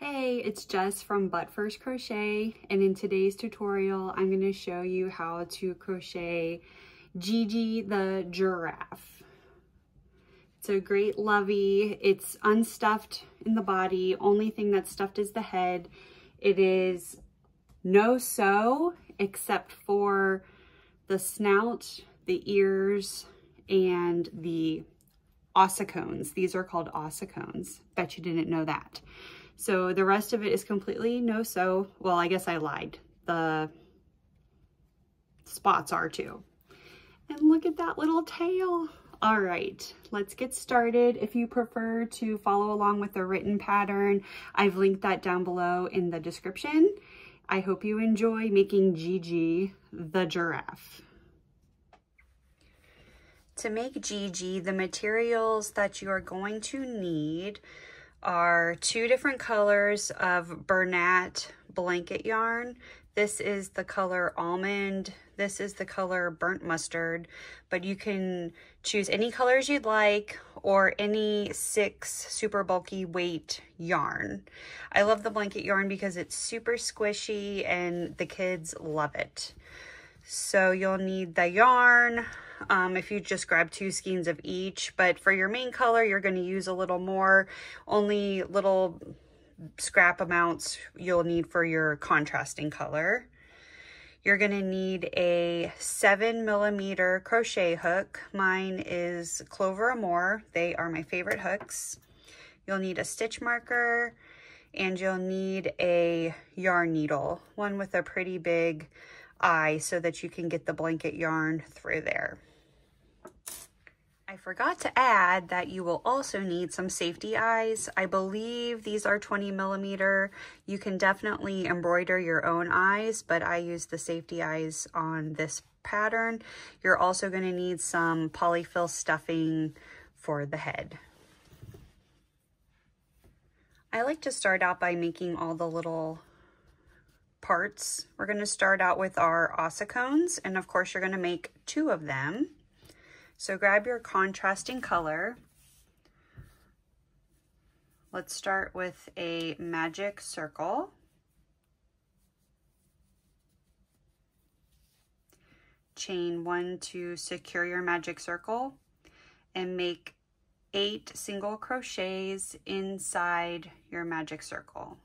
Hey, it's Jess from But First Crochet, and in today's tutorial I'm going to show you how to crochet Gigi the Giraffe. It's a great lovey. It's unstuffed in the body. Only thing that's stuffed is the head. It is no sew except for the snout, the ears, and the ossicones. These are called ossicones. Bet you didn't know that. So the rest of it is completely no sew. Well, I guess I lied. The spots are too. And look at that little tail. All right, let's get started. If you prefer to follow along with the written pattern, I've linked that down below in the description. I hope you enjoy making Gigi the Giraffe. To make Gigi, the materials that you are going to need are 2 different colors of Bernat blanket yarn. This is the color almond. This is the color burnt mustard, but you can choose any colors you'd like or any 6 super bulky weight yarn. I love the blanket yarn because it's super squishy and the kids love it. So you'll need the yarn, if you just grab 2 skeins of each, but for your main color, you're going to use a little more. Only little scrap amounts you'll need for your contrasting color. You're going to need a 7mm crochet hook. Mine is Clover Amour. They are my favorite hooks. You'll need a stitch marker, and you'll need a yarn needle, one with a pretty big eye so that you can get the blanket yarn through there. I forgot to add that you will also need some safety eyes. I believe these are 20mm. You can definitely embroider your own eyes, but I use the safety eyes on this pattern. You're also going to need some polyfill stuffing for the head. I like to start out by making all the little parts. We're going to start out with our ossicones, and of course you're going to make 2 of them. So grab your contrasting color. Let's start with a magic circle. Chain 1 to secure your magic circle and make 8 single crochets inside your magic circle.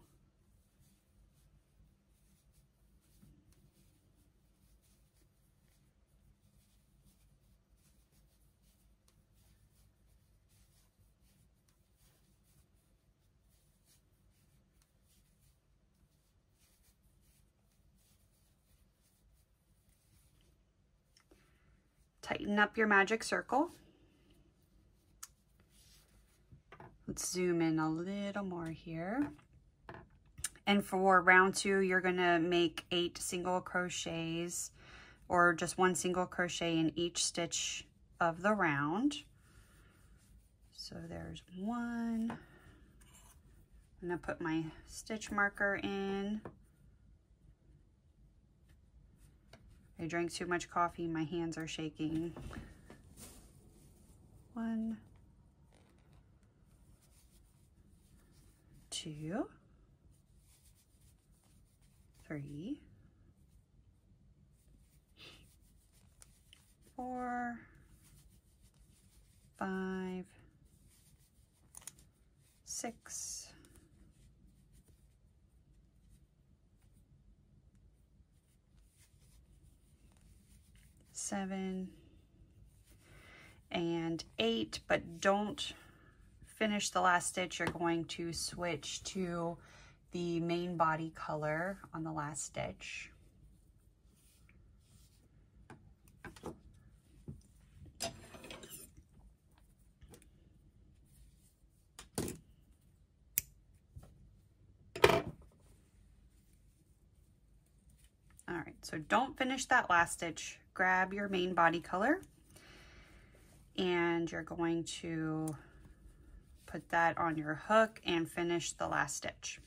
Tighten up your magic circle. Let's zoom in a little more here. And for round 2, you're going to make 8 single crochets, or just 1 single crochet in each stitch of the round. So there's 1. I'm going to put my stitch marker in. I drank too much coffee, my hands are shaking. 1, 2, 3, 4, 5, 6, 7, and 8, but don't finish the last stitch. You're going to switch to the main body color on the last stitch. All right, so don't finish that last stitch. Grab your main body color, and you're going to put that on your hook and finish the last stitch.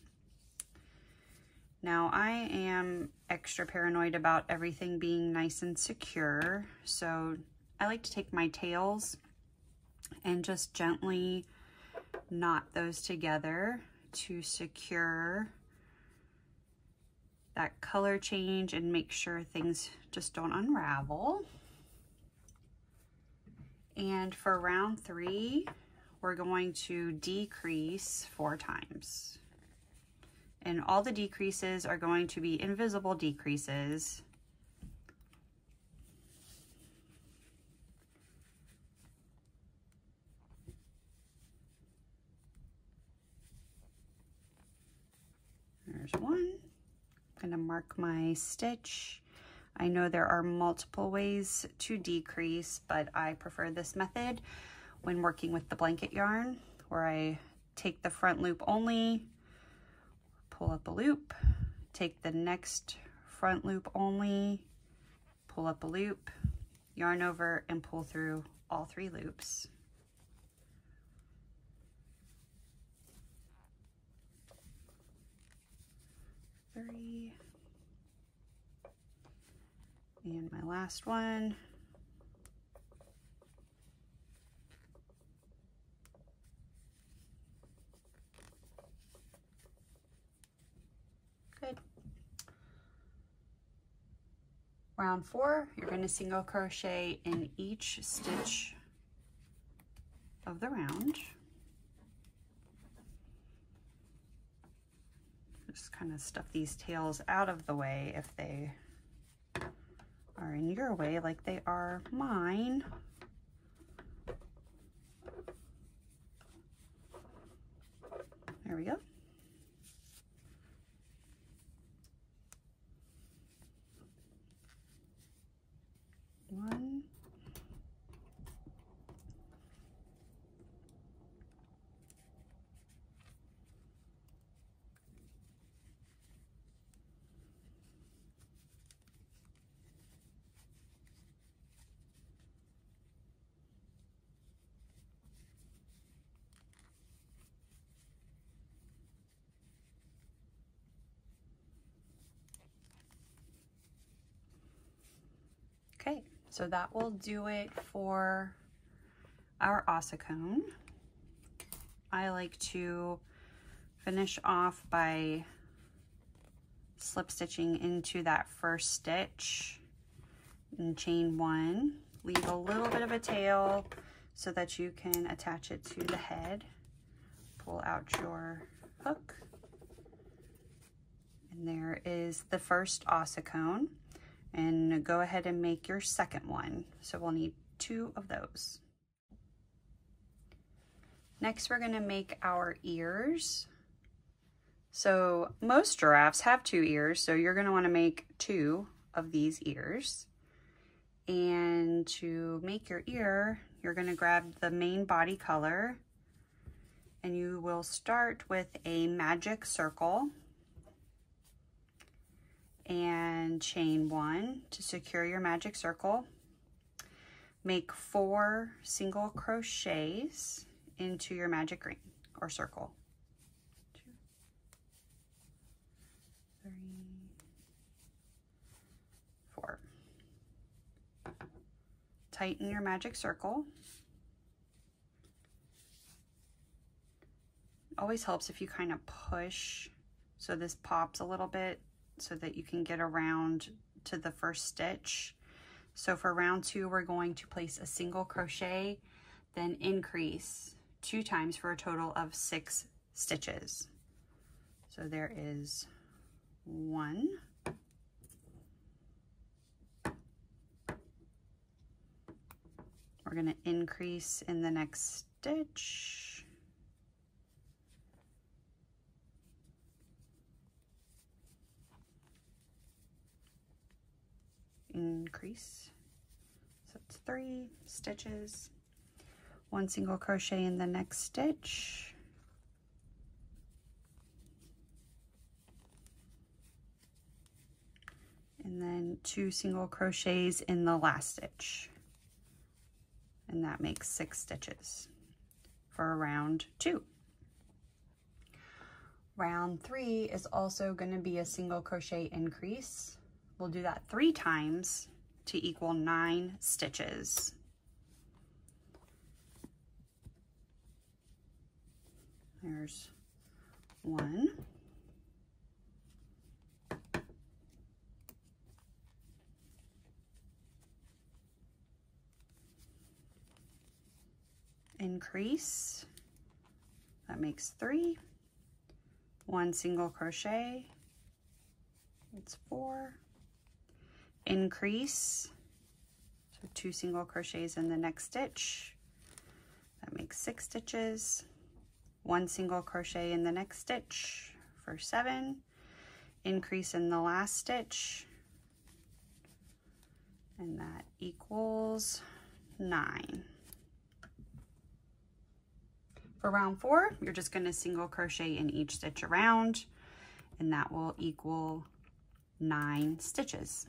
Now I am extra paranoid about everything being nice and secure, so I like to take my tails and just gently knot those together to secure that color change and make sure things just don't unravel. And for round 3, we're going to decrease 4 times. And all the decreases are going to be invisible decreases. There's one. I'm going to mark my stitch. I know there are multiple ways to decrease, but I prefer this method when working with the blanket yarn, where I take the front loop only, pull up a loop, take the next front loop only, pull up a loop, yarn over, and pull through all 3 loops. Three. And my last one. Good. Round 4, you're going to single crochet in each stitch of the round. Just kind of stuff these tails out of the way if they are in your way, like they are mine. There we go. One. Okay, so that will do it for our ossicone. I like to finish off by slip stitching into that first stitch and chain 1. Leave a little bit of a tail so that you can attach it to the head. Pull out your hook. And there is the first ossicone. And go ahead and make your second one. So we'll need 2 of those. Next, we're going to make our ears. So most giraffes have 2 ears, so you're going to want to make 2 of these ears. And to make your ear, you're going to grab the main body color, and you will start with a magic circle and chain 1 to secure your magic circle. Make 4 single crochets into your magic ring or circle. 2, 3, 4. Tighten your magic circle. Always helps if you kind of push so this pops a little bit, so that you can get around to the first stitch. So for round 2, we're going to place a single crochet, then increase 2 times for a total of 6 stitches. So there is 1, we're going to increase in the next stitch, increase, so it's 3 stitches, 1 single crochet in the next stitch, and then 2 single crochets in the last stitch, and that makes 6 stitches for round 2. Round 3 is also going to be a single crochet increase. We'll do that 3 times to equal 9 stitches. There's 1, increase, that makes 3, 1 single crochet, it's 4, increase, so 2 single crochets in the next stitch, that makes 6 stitches, 1 single crochet in the next stitch for 7, increase in the last stitch, and that equals 9. For round 4, you're just going to single crochet in each stitch around, and that will equal 9 stitches.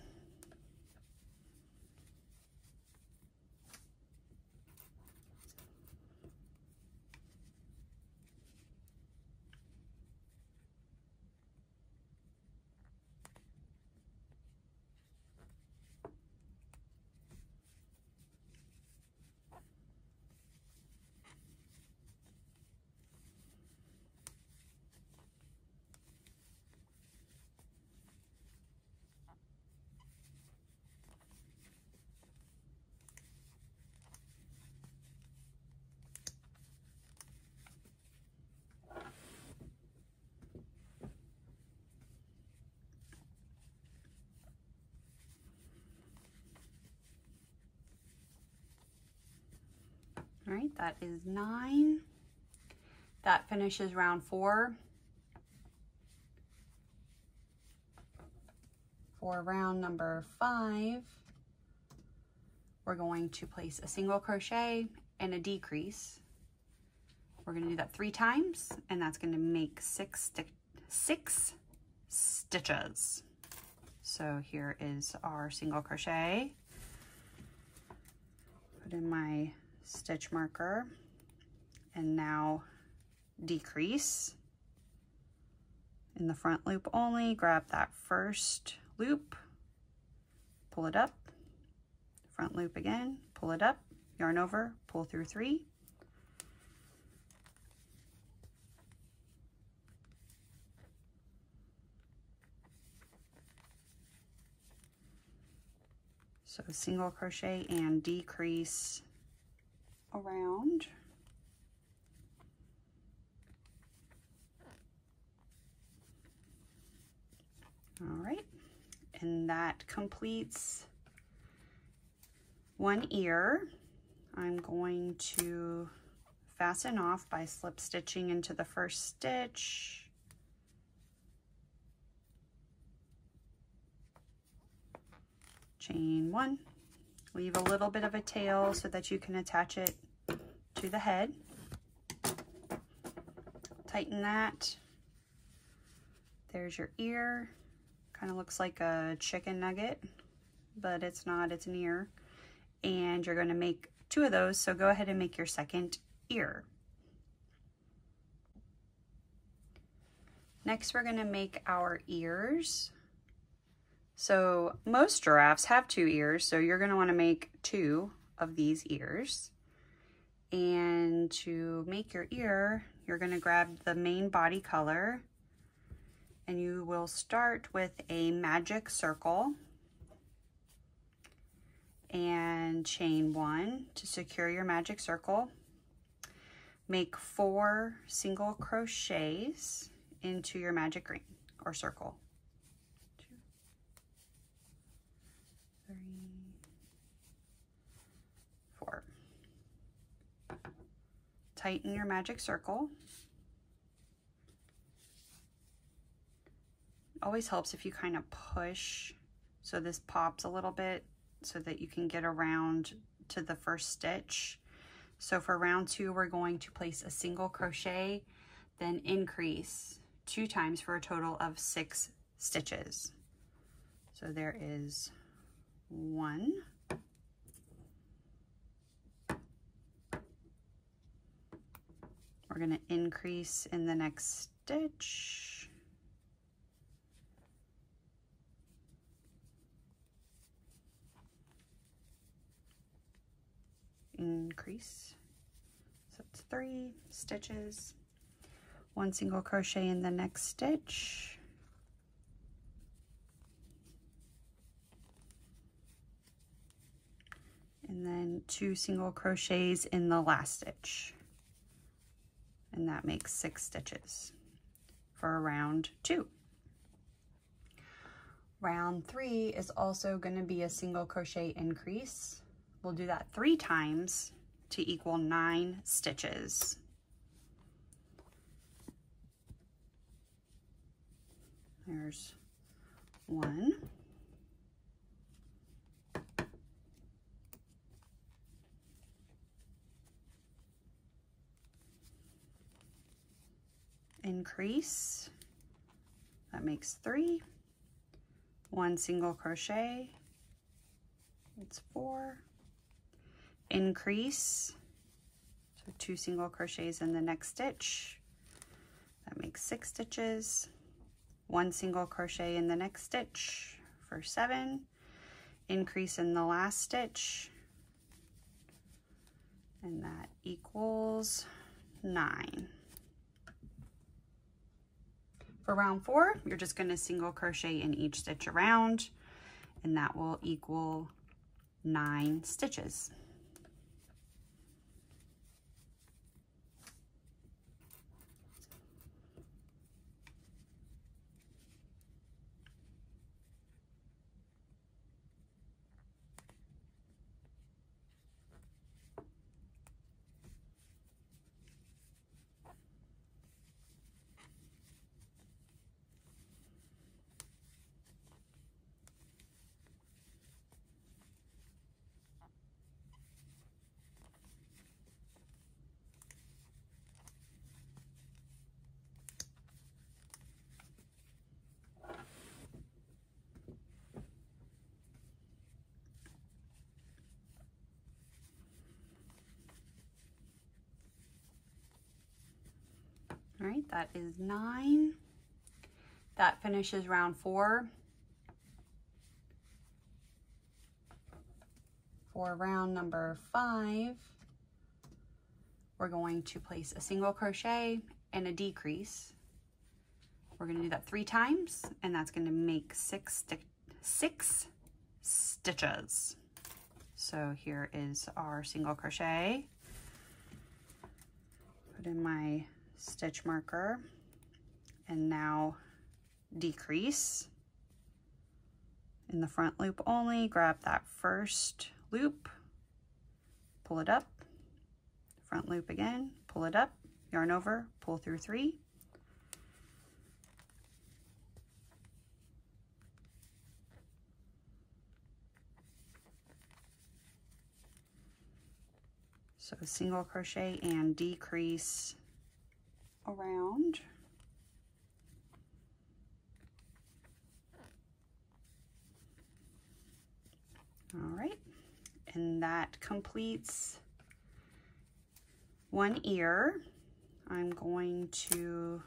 All right, that is 9. That finishes round 4. For round number 5, we're going to place a single crochet and a decrease. We're going to do that 3 times, and that's going to make 6 stitches. So here is our single crochet. Put in my stitch marker, and now decrease in the front loop only. Grab that first loop, pull it up, front loop again, pull it up, yarn over, pull through 3, so single crochet and decrease around. All right, and that completes one ear. I'm going to fasten off by slip stitching into the first stitch. Chain 1. Leave a little bit of a tail so that you can attach it to the head. Tighten that. There's your ear. Kind of looks like a chicken nugget, but it's not, it's an ear. And you're going to make 2 of those, so go ahead and make your second ear. Next, we're going to make our ears. So most giraffes have 2 ears, so you're going to want to make 2 of these ears. And to make your ear, you're going to grab the main body color, and you will start with a magic circle and chain 1 to secure your magic circle. Make 4 single crochets into your magic ring or circle. 2, 3, 4. Tighten your magic circle. Always helps if you kind of push so this pops a little bit so that you can get around to the first stitch. So for round 2, we're going to place a single crochet, then increase 2 times for a total of 6 stitches. So there is 1, we're going to increase in the next stitch, increase, so it's 3 stitches, 1 single crochet in the next stitch, and then 2 single crochets in the last stitch, and that makes 6 stitches for round 2. Round 3 is also going to be a single crochet increase. We'll do that 3 times to equal 9 stitches. There's 1, increase, that makes 3, 1 single crochet, it's 4, increase, so 2 single crochets in the next stitch, that makes 6 stitches, 1 single crochet in the next stitch for 7, increase in the last stitch, and that equals 9. For round 4, you're just going to single crochet in each stitch around, and that will equal 9 stitches. All right, that is 9. That finishes round 4. For round number 5, we're going to place a single crochet and a decrease. We're going to do that 3 times, and that's going to make 6 stitches. So here is our single crochet. Put in my stitch marker, and now decrease in the front loop only. Grab that first loop, pull it up, front loop again, pull it up, yarn over, pull through 3, so single crochet and decrease around. All right, and that completes one ear. I'm going to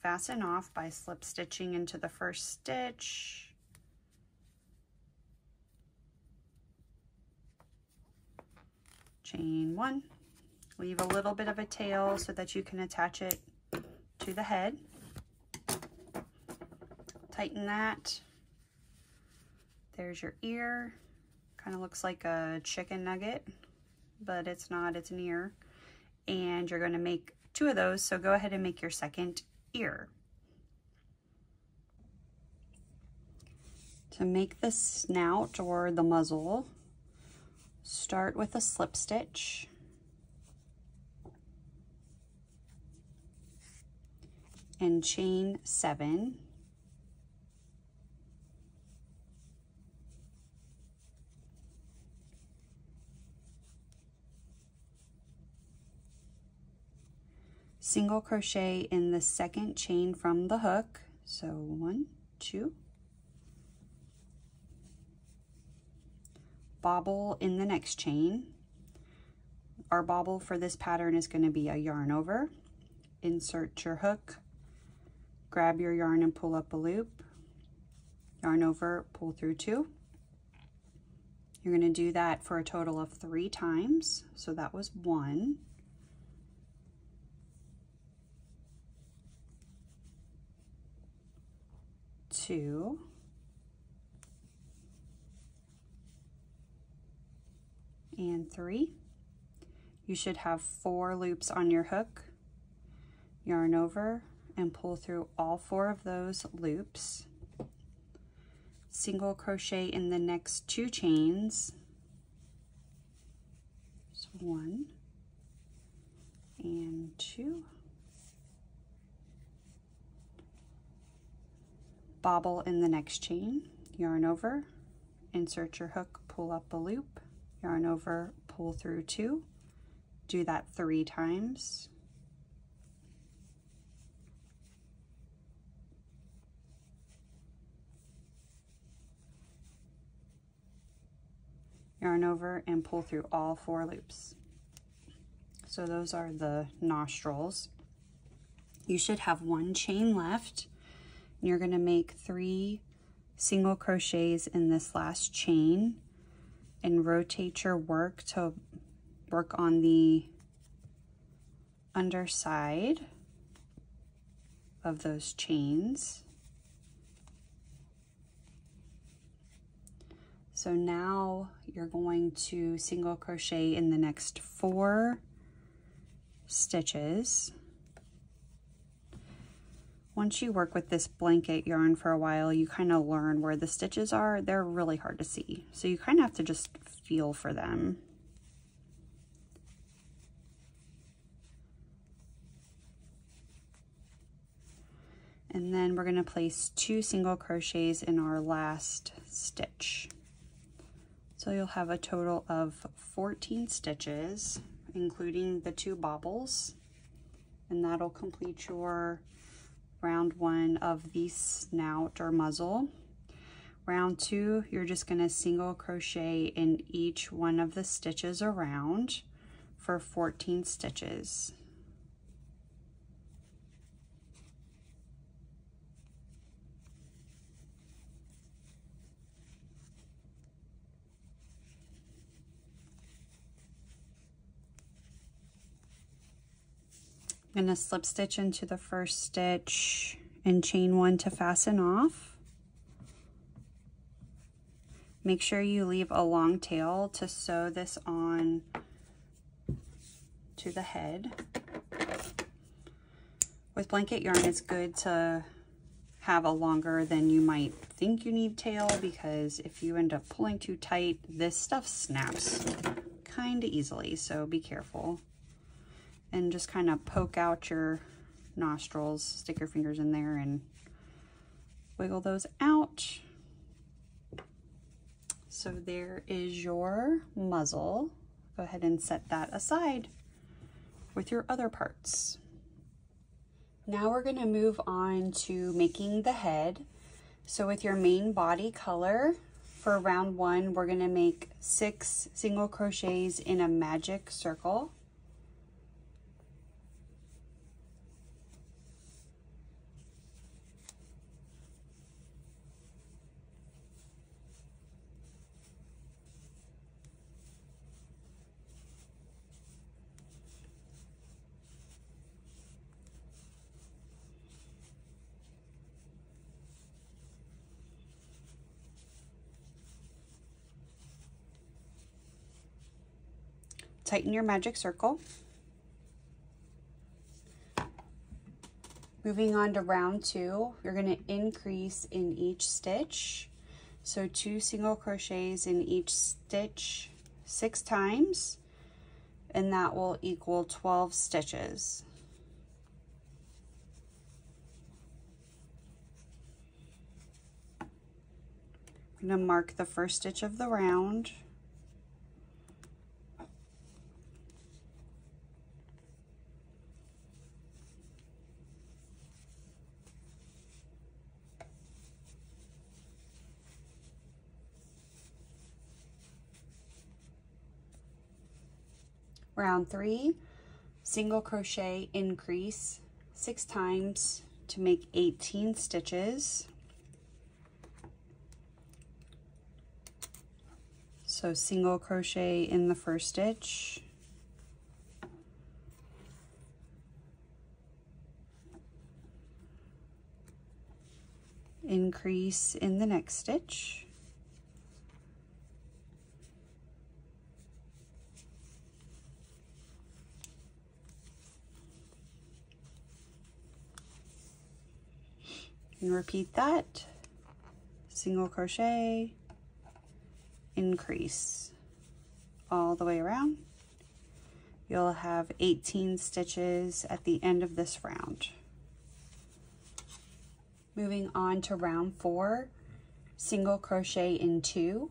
fasten off by slip stitching into the first stitch, chain 1, leave a little bit of a tail so that you can attach it to the head, tighten that, there's your ear. Kind of looks like a chicken nugget, but it's not, it's an ear. And you're going to make 2 of those, so go ahead and make your second ear. To make the snout or the muzzle, start with a slip stitch, and chain 7, single crochet in the second chain from the hook, so 1, 2, bobble in the next chain. Our bobble for this pattern is going to be a yarn over, insert your hook, grab your yarn and pull up a loop, yarn over, pull through 2. You're going to do that for a total of 3 times, so that was 1. 2, and 3. You should have 4 loops on your hook. Yarn over and pull through all 4 of those loops. Single crochet in the next 2 chains. So 1 and 2. Bobble in the next chain, yarn over, insert your hook, pull up a loop, yarn over, pull through 2. Do that 3 times. Yarn over and pull through all 4 loops. So those are the nostrils. You should have 1 chain left. You're going to make 3 single crochets in this last chain and rotate your work to work on the underside of those chains. So now you're going to single crochet in the next 4 stitches. Once you work with this blanket yarn for a while, you kind of learn where the stitches are. They're really hard to see, so you kind of have to just feel for them. And then we're going to place 2 single crochets in our last stitch. So you'll have a total of 14 stitches, including the 2 bobbles, and that'll complete your round 1 of the snout or muzzle. Round 2, you're just going to single crochet in each one of the stitches around for 14 stitches. I'm going to slip stitch into the first stitch and chain 1 to fasten off. Make sure you leave a long tail to sew this on to the head. With blanket yarn, it's good to have a longer than you might think you need tail, because if you end up pulling too tight, this stuff snaps kind of easily, so be careful. And just kind of poke out your nostrils, stick your fingers in there and wiggle those out. So there is your muzzle. Go ahead and set that aside with your other parts. Now we're going to move on to making the head. So with your main body color, for round 1, we're going to make 6 single crochets in a magic circle. Tighten your magic circle. Moving on to round 2, you're going to increase in each stitch. So 2 single crochets in each stitch 6 times, and that will equal 12 stitches. I'm going to mark the first stitch of the round. Round 3, single crochet, increase 6 times to make 18 stitches. So single crochet in the first stitch, increase in the next stitch. And repeat that, single crochet, increase all the way around. You'll have 18 stitches at the end of this round. Moving on to round 4, single crochet in 2,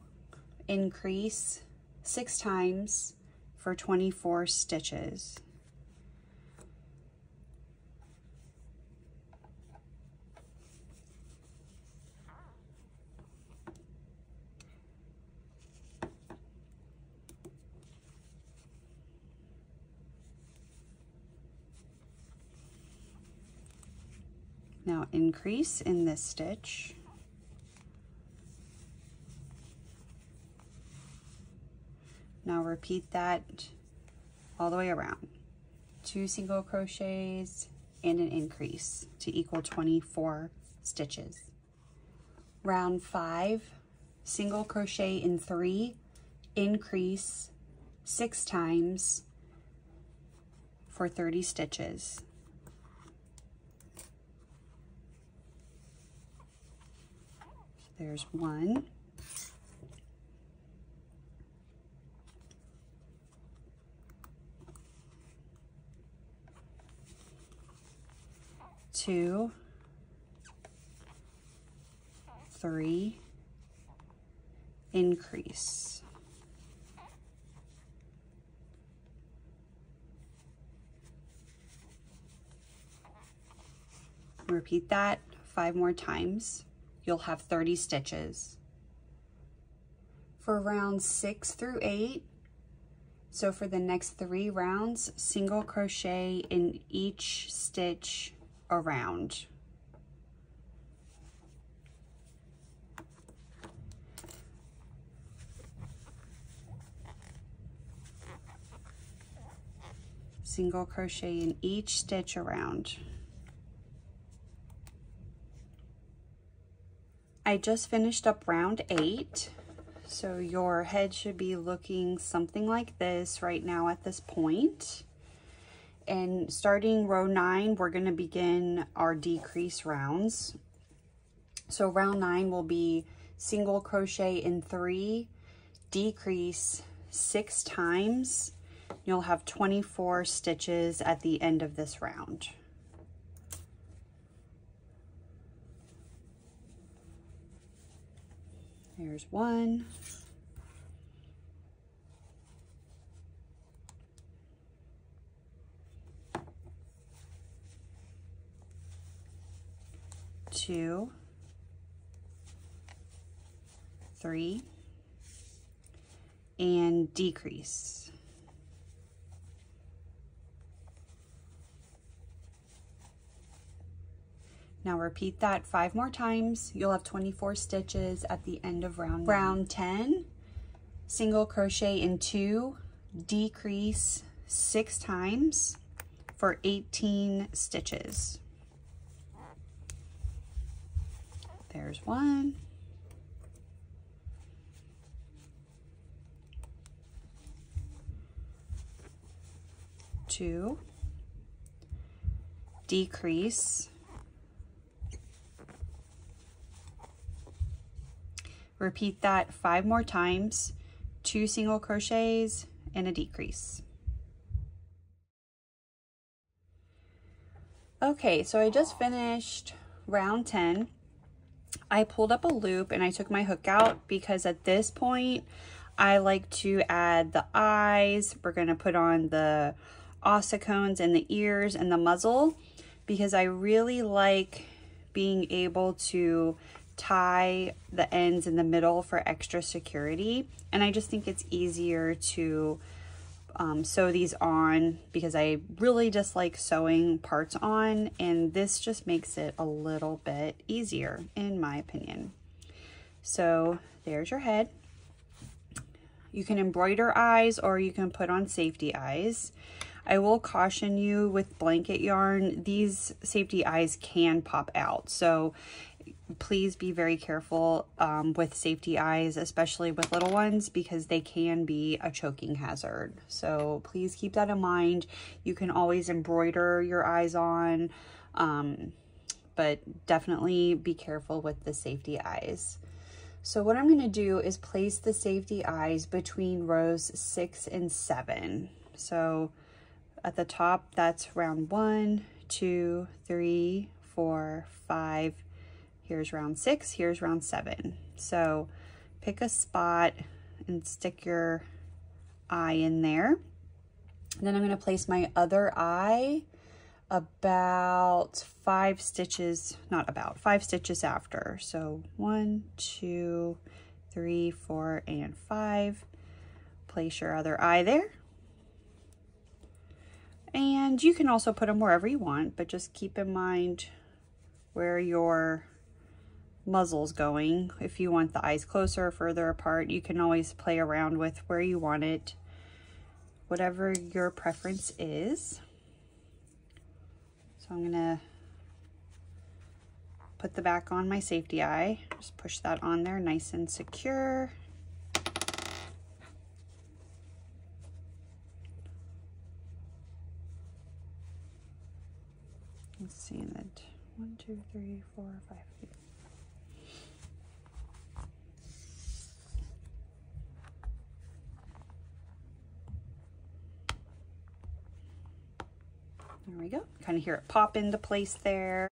increase 6 times for 24 stitches. Now increase in this stitch. Now repeat that all the way around. 2 single crochets and an increase to equal 24 stitches. Round 5, single crochet in 3, increase 6 times for 30 stitches. There's 1, 2, 3, increase. Repeat that 5 more times. You'll have 30 stitches. For rounds 6 through 8, so for the next 3 rounds, single crochet in each stitch around. Single crochet in each stitch around. I just finished up round 8, so your head should be looking something like this right now at this point. And starting row 9, we're going to begin our decrease rounds. So round 9 will be single crochet in 3, decrease 6 times. You'll have 24 stitches at the end of this round. There's 1, 2, 3, and decrease. Now repeat that 5 more times. You'll have 24 stitches at the end of round 9. Round 10, single crochet in 2, decrease 6 times for 18 stitches. There's 1, 2, decrease, repeat that 5 more times, 2 single crochets and a decrease. Okay, so I just finished round 10. I pulled up a loop and I took my hook out because at this point I like to add the eyes. We're going to put on the ossicones and the ears and the muzzle because I really like being able to tie the ends in the middle for extra security, and I just think it's easier to sew these on because I really dislike sewing parts on, and this just makes it a little bit easier in my opinion. So there's your head. You can embroider eyes or you can put on safety eyes. I will caution you with blanket yarn, these safety eyes can pop out, so please be very careful with safety eyes, especially with little ones, because they can be a choking hazard. So please keep that in mind. You can always embroider your eyes on, but definitely be careful with the safety eyes. So what I'm going to do is place the safety eyes between rows 6 and 7. So at the top, that's round 1, 2, 3, 4, 5. Here's round 6, here's round 7. So pick a spot and stick your eye in there. And then I'm going to place my other eye about 5 stitches, not about, 5 stitches after. So 1, 2, 3, 4, and 5. Place your other eye there. And you can also put them wherever you want, but just keep in mind where your muzzle's going. If you want the eyes closer or further apart, you can always play around with where you want it, whatever your preference is. So I'm gonna put the back on my safety eye. Just push that on there nice and secure. Let's see that. 1, 2, 3, 4, 5. There we go. Kind of hear it pop into place there.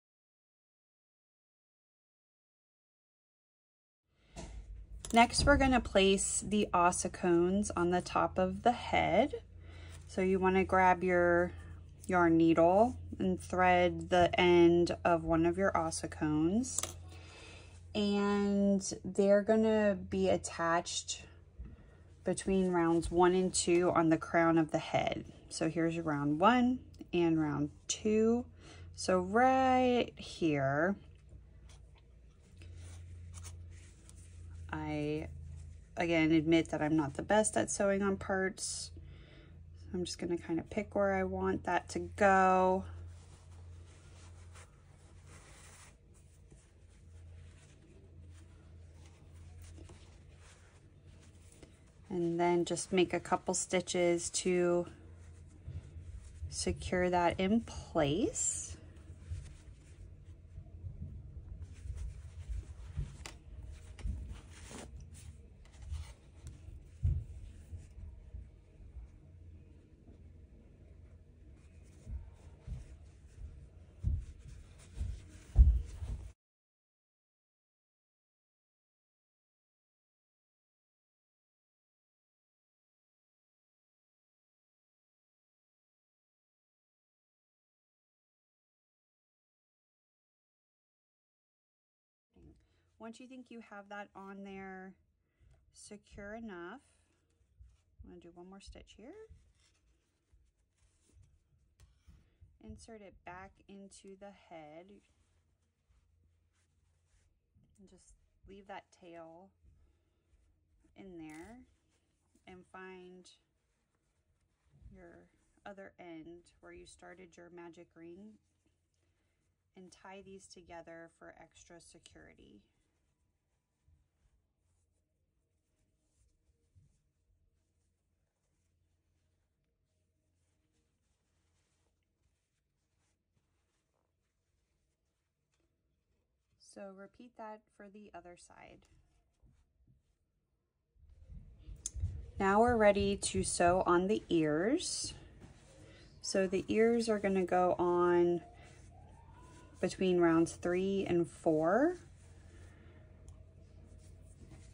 Next, we're going to place the ossicones on the top of the head. So you want to grab your yarn needle and thread the end of one of your ossicones. And they're going to be attached between rounds 1 and 2 on the crown of the head. So here's round 1 and round 2. So right here, I again admit that I'm not the best at sewing on parts. So I'm just going to kind of pick where I want that to go. And then just make a couple stitches to secure that in place. Once you think you have that on there secure enough, I'm going to do one more stitch here. Insert it back into the head and just leave that tail in there and find your other end where you started your magic ring and tie these together for extra security. So repeat that for the other side. Now we're ready to sew on the ears. So the ears are going to go on between rounds 3 and 4.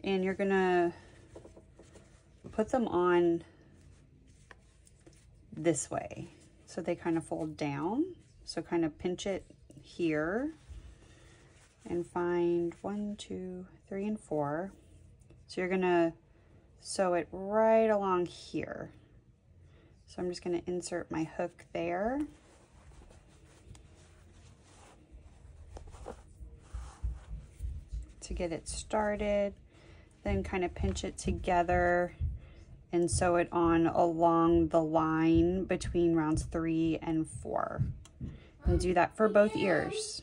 And you're going to put them on this way. So they kind of fold down. So kind of pinch it here and find 1, 2, 3, and 4. So you're going to sew it right along here. So I'm just going to insert my hook there. To get it started, then kind of pinch it together and sew it on along the line between rounds 3 and 4. And do that for both ears.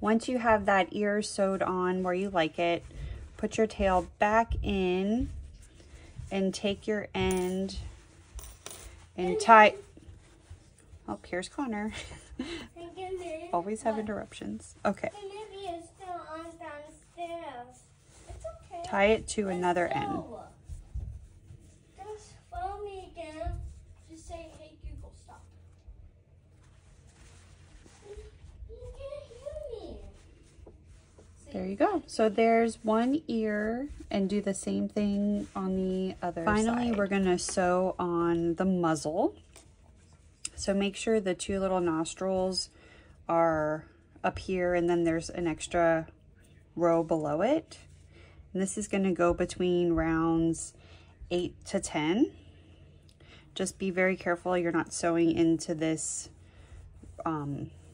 Once you have that ear sewed on where you like it, put your tail back in and take your end and tie. Oh, here's Connor. Always have interruptions. Okay. Tie it to another end. Just follow me again. Just say, hey Google, stop. You can't hear me. There you go. So there's one ear, and do the same thing on the other side. Finally, we're gonna sew on the muzzle. So make sure the two little nostrils are up here, and then there's an extra row below it. And this is gonna go between rounds 8 to 10. Just be very careful you're not sewing into this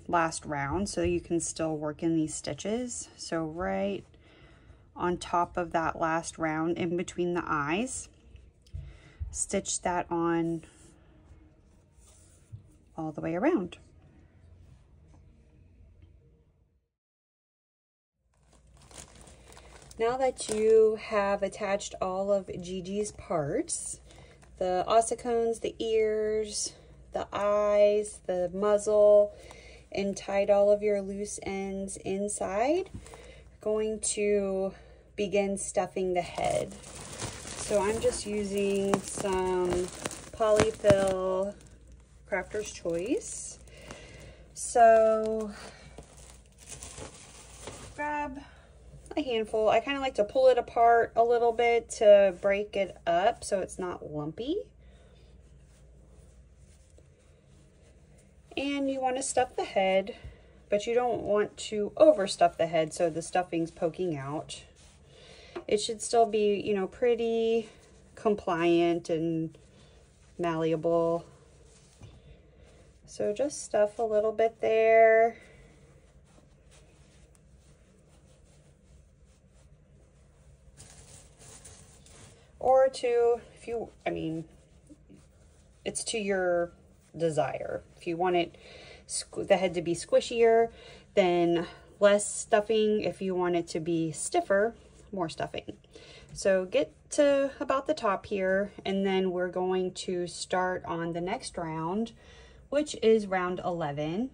last round, so you can still work in these stitches. So right on top of that last round in between the eyes, stitch that on all the way around. Now that you have attached all of Gigi's parts, the ossicones, the ears, the eyes, the muzzle, and tied all of your loose ends inside, you're going to begin stuffing the head. So I'm just using some polyfill Crafter's Choice. So grab a handful. I kind of like to pull it apart a little bit to break it up so it's not lumpy. And you want to stuff the head, but you don't want to overstuff the head so the stuffing's poking out. It should still be, you know, pretty compliant and malleable. So just stuff a little bit there. Or to, if you, I mean, it's to your desire. If you want it, the head to be squishier, then less stuffing. If you want it to be stiffer, more stuffing. So get to about the top here, and then we're going to start on the next round, which is round 11.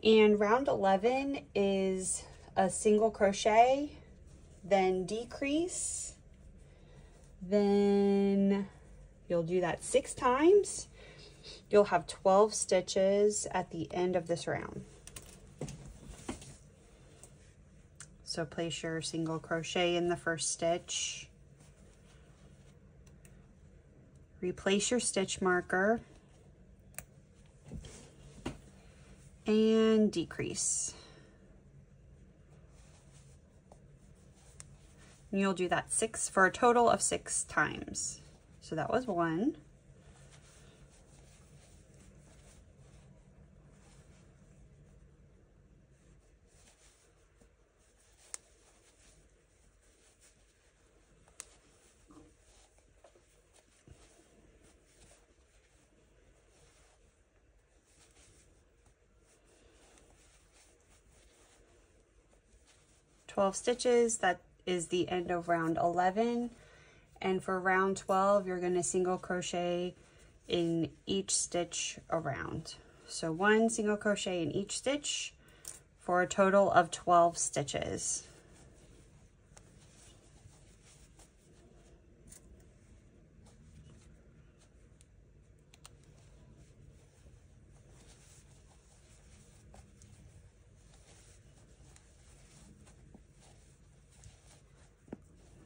And round 11 is a single crochet, then decrease, then you'll do that 6 times. You'll have 12 stitches at the end of this round. So place your single crochet in the first stitch. Replace your stitch marker and decrease. And you'll do that 6 for a total of 6 times. So that was 1. Stitches, that is the end of round 11. And for round 12, you're going to single crochet in each stitch around. So 1 single crochet in each stitch for a total of 12 stitches.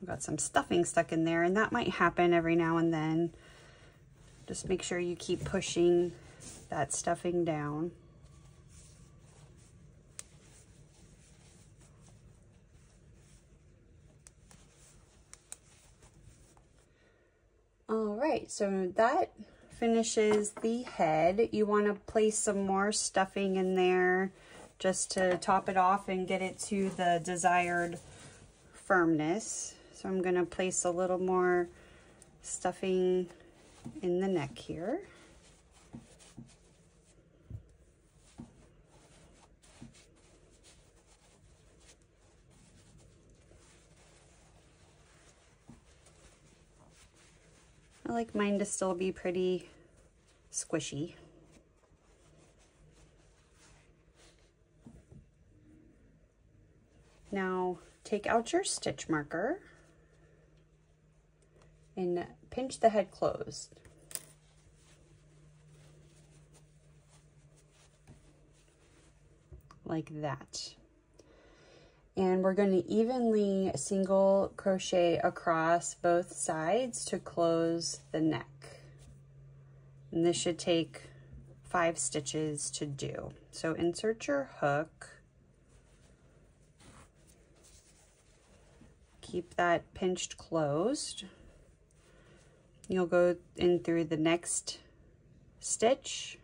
Got some stuffing stuck in there, and that might happen every now and then. Just make sure you keep pushing that stuffing down. All right, so that finishes the head. You want to place some more stuffing in there just to top it off and get it to the desired firmness. So I'm going to place a little more stuffing in the neck here. I like mine to still be pretty squishy. Now take out your stitch marker and pinch the head closed. Like that. And we're going to evenly single crochet across both sides to close the neck. And this should take 5 stitches to do. So insert your hook. Keep that pinched closed. You'll go in through the next stitch.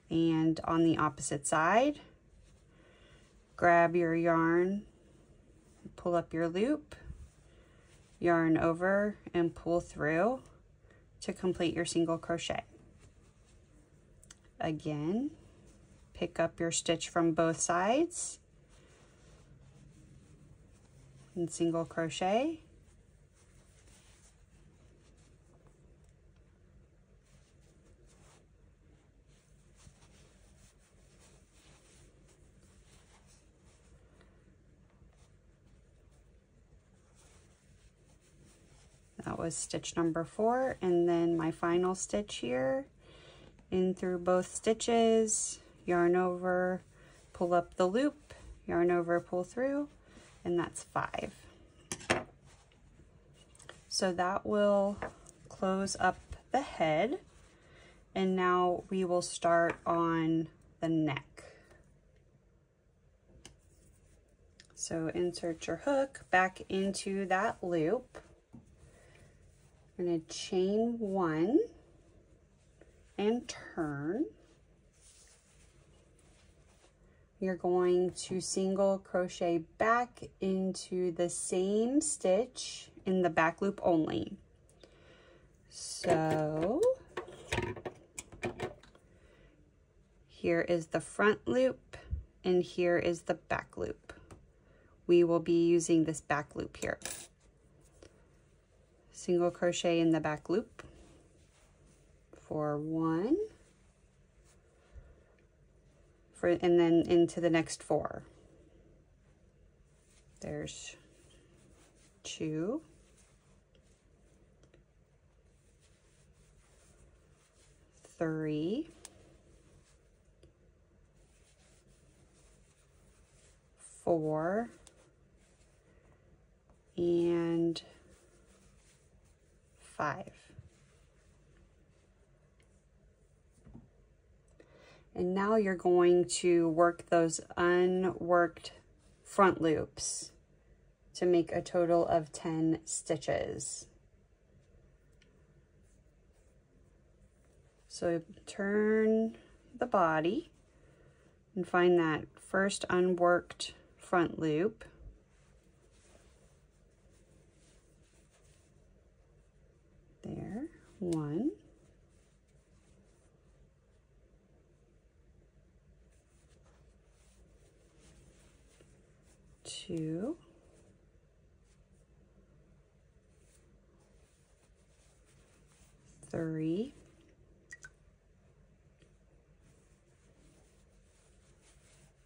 And on the opposite side, grab your yarn, pull up your loop, yarn over and pull through to complete your single crochet. Again, pick up your stitch from both sides and single crochet. That was stitch number 4, and then my final stitch here, in through both stitches, yarn over, pull up the loop, yarn over, pull through, and that's 5. So that will close up the head, and now we will start on the neck. So insert your hook back into that loop. I'm going to chain 1 and turn. You're going to single crochet back into the same stitch in the back loop only. So here is the front loop and here is the back loop. We will be using this back loop here. Single crochet in the back loop for 1, and then into the next 4. There's 2, 3, 4, and 5. And now you're going to work those unworked front loops to make a total of 10 stitches. So turn the body and find that first unworked front loop. There, 1. 2. 3.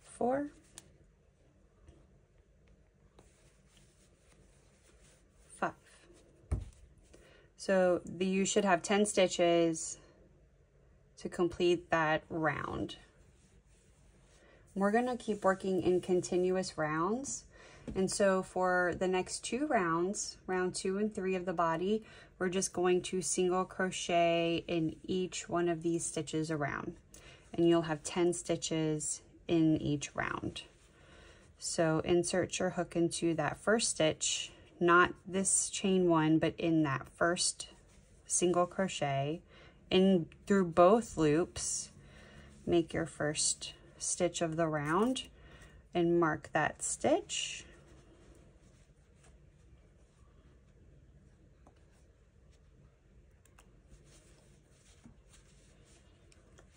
4. 5. So you should have 10 stitches to complete that round. We're going to keep working in continuous rounds. And so for the next 2 rounds, round 2 and 3 of the body, we're just going to single crochet in each one of these stitches around. And you'll have 10 stitches in each round. So insert your hook into that first stitch, not this chain 1, but in that first single crochet in through both loops. Make your first stitch of the round and mark that stitch.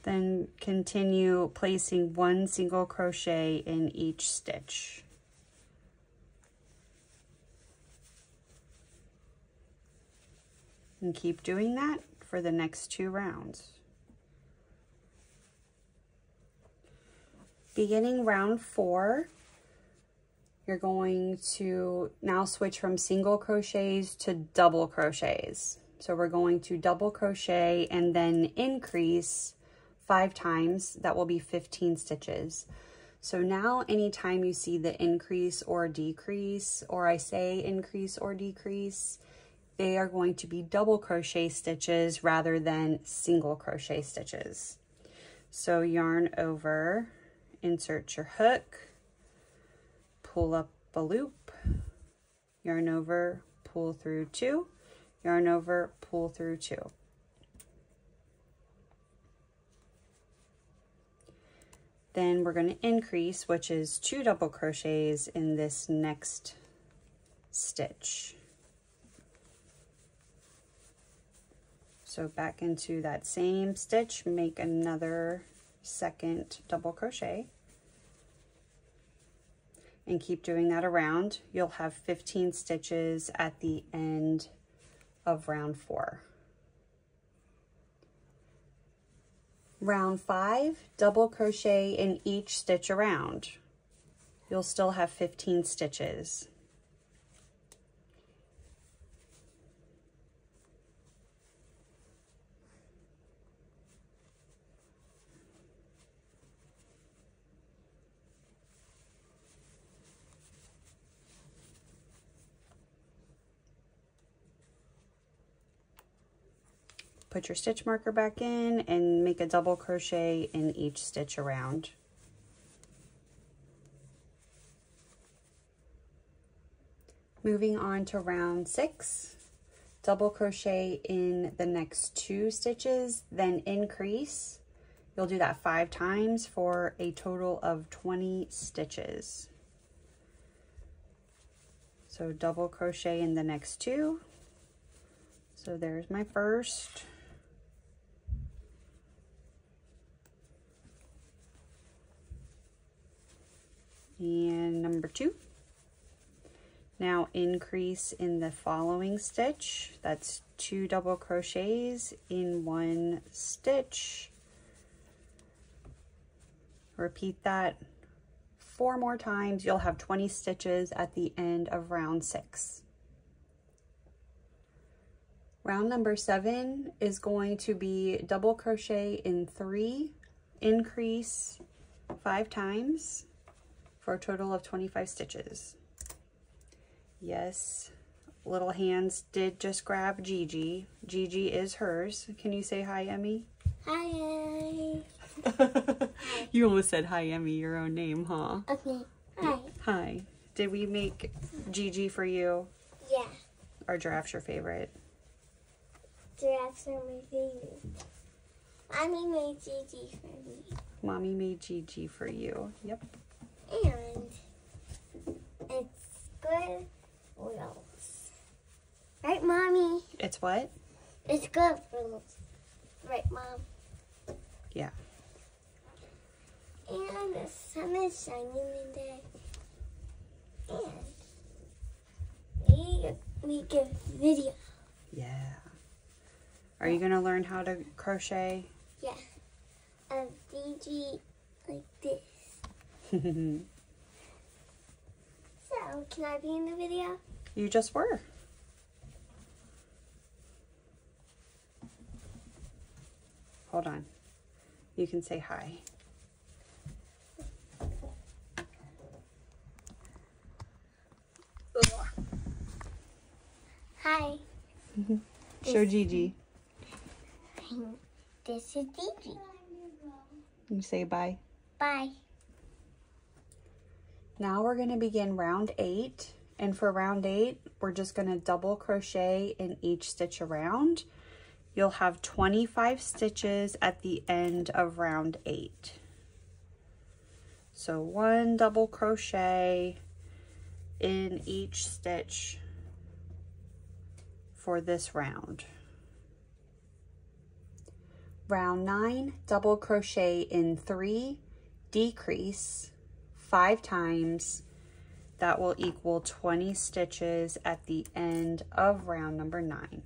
Then continue placing 1 single crochet in each stitch. And keep doing that for the next 2 rounds. Beginning round 4, you're going to now switch from single crochets to double crochets. So we're going to double crochet and then increase 5 times. That will be 15 stitches. So now anytime you see the increase or decrease, or I say increase or decrease, they are going to be double crochet stitches rather than single crochet stitches. So yarn over, insert your hook, pull up a loop, yarn over, pull through 2, yarn over, pull through 2. Then we're going to increase, which is 2 double crochets in this next stitch. So back into that same stitch, make another second double crochet and keep doing that around. You'll have 15 stitches at the end of round 4. Round 5, double crochet in each stitch around. You'll still have 15 stitches. Put your stitch marker back in and make a double crochet in each stitch around. Moving on to round 6, double crochet in the next 2 stitches, then increase. You'll do that 5 times for a total of 20 stitches. So double crochet in the next 2. So there's my first. And number 2. Now increase in the following stitch. That's 2 double crochets in 1 stitch. Repeat that 4 more times. You'll have 20 stitches at the end of round 6. Round number 7 is going to be double crochet in 3, increase 5 times for a total of 25 stitches. Yes, little hands did just grab Gigi. Gigi is hers. Can you say hi, Emmy? Hi. You almost said hi, Emmy, your own name, huh? Okay. Hi. Hi. Did we make Gigi for you? Yeah. Are giraffes your favorite? Giraffes are my favorite. Mommy made Gigi for me. Mommy made Gigi for you. Yep. And it's good rules. Right, Mommy? It's what? It's good rules. Right, Mom? Yeah. And the sun is shining today. And we make a video. Yeah. Are you going to learn how to crochet? Yeah. Of Gigi like this. So, can I be in the video? You just were. Hold on. You can say hi. Hi. Show Gigi. This is Gigi. You say bye. Bye. Now we're going to begin round 8. And for round 8, we're just going to double crochet in each stitch around. You'll have 25 stitches at the end of round 8. So 1 double crochet in each stitch for this round. Round 9, double crochet in 3, decrease 5 times. That will equal 20 stitches at the end of round number 9.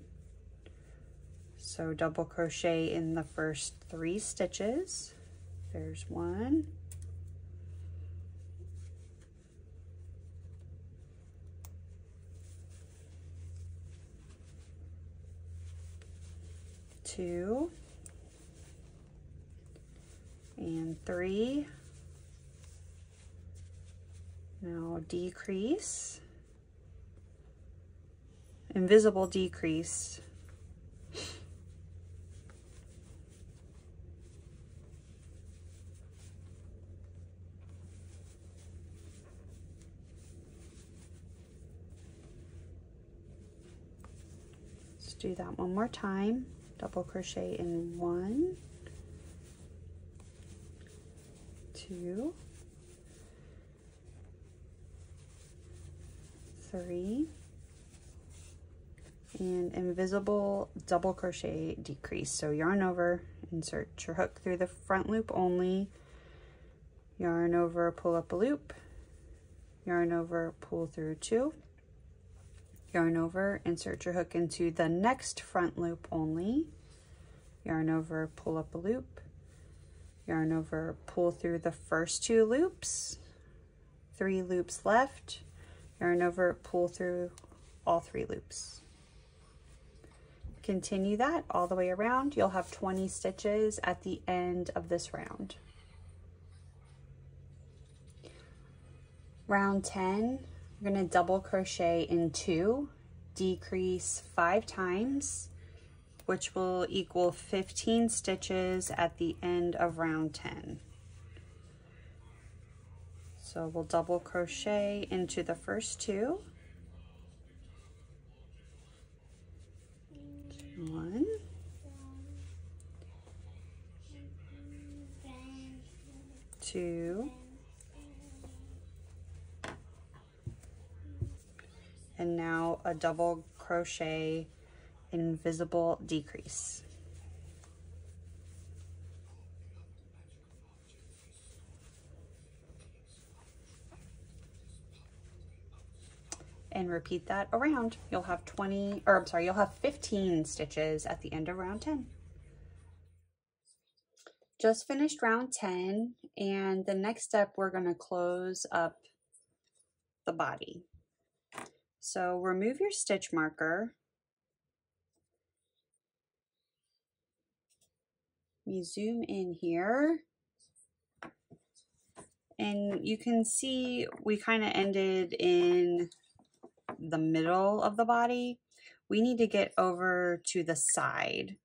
So double crochet in the first 3 stitches. There's 1. 2 and 3. Now decrease, invisible decrease. Let's do that one more time. Double crochet in 1, 2, 3, and invisible double crochet decrease. So yarn over, insert your hook through the front loop only, yarn over, pull up a loop, yarn over, pull through 2, yarn over, insert your hook into the next front loop only, yarn over, pull up a loop, yarn over, pull through the first 2 loops, 3 loops left, yarn over, pull through all 3 loops. Continue that all the way around. You'll have 20 stitches at the end of this round. Round 10, we're going to double crochet in 2, decrease 5 times, which will equal 15 stitches at the end of round 10. So we'll double crochet into the first 2. 1, 2, and now a double crochet invisible decrease. And repeat that around. You'll have you'll have 15 stitches at the end of round 10. Just finished round 10, and the next step we're going to close up the body. So remove your stitch marker. You zoom in here, and you can see we kind of ended in the middle of the body. We need to get over to the side.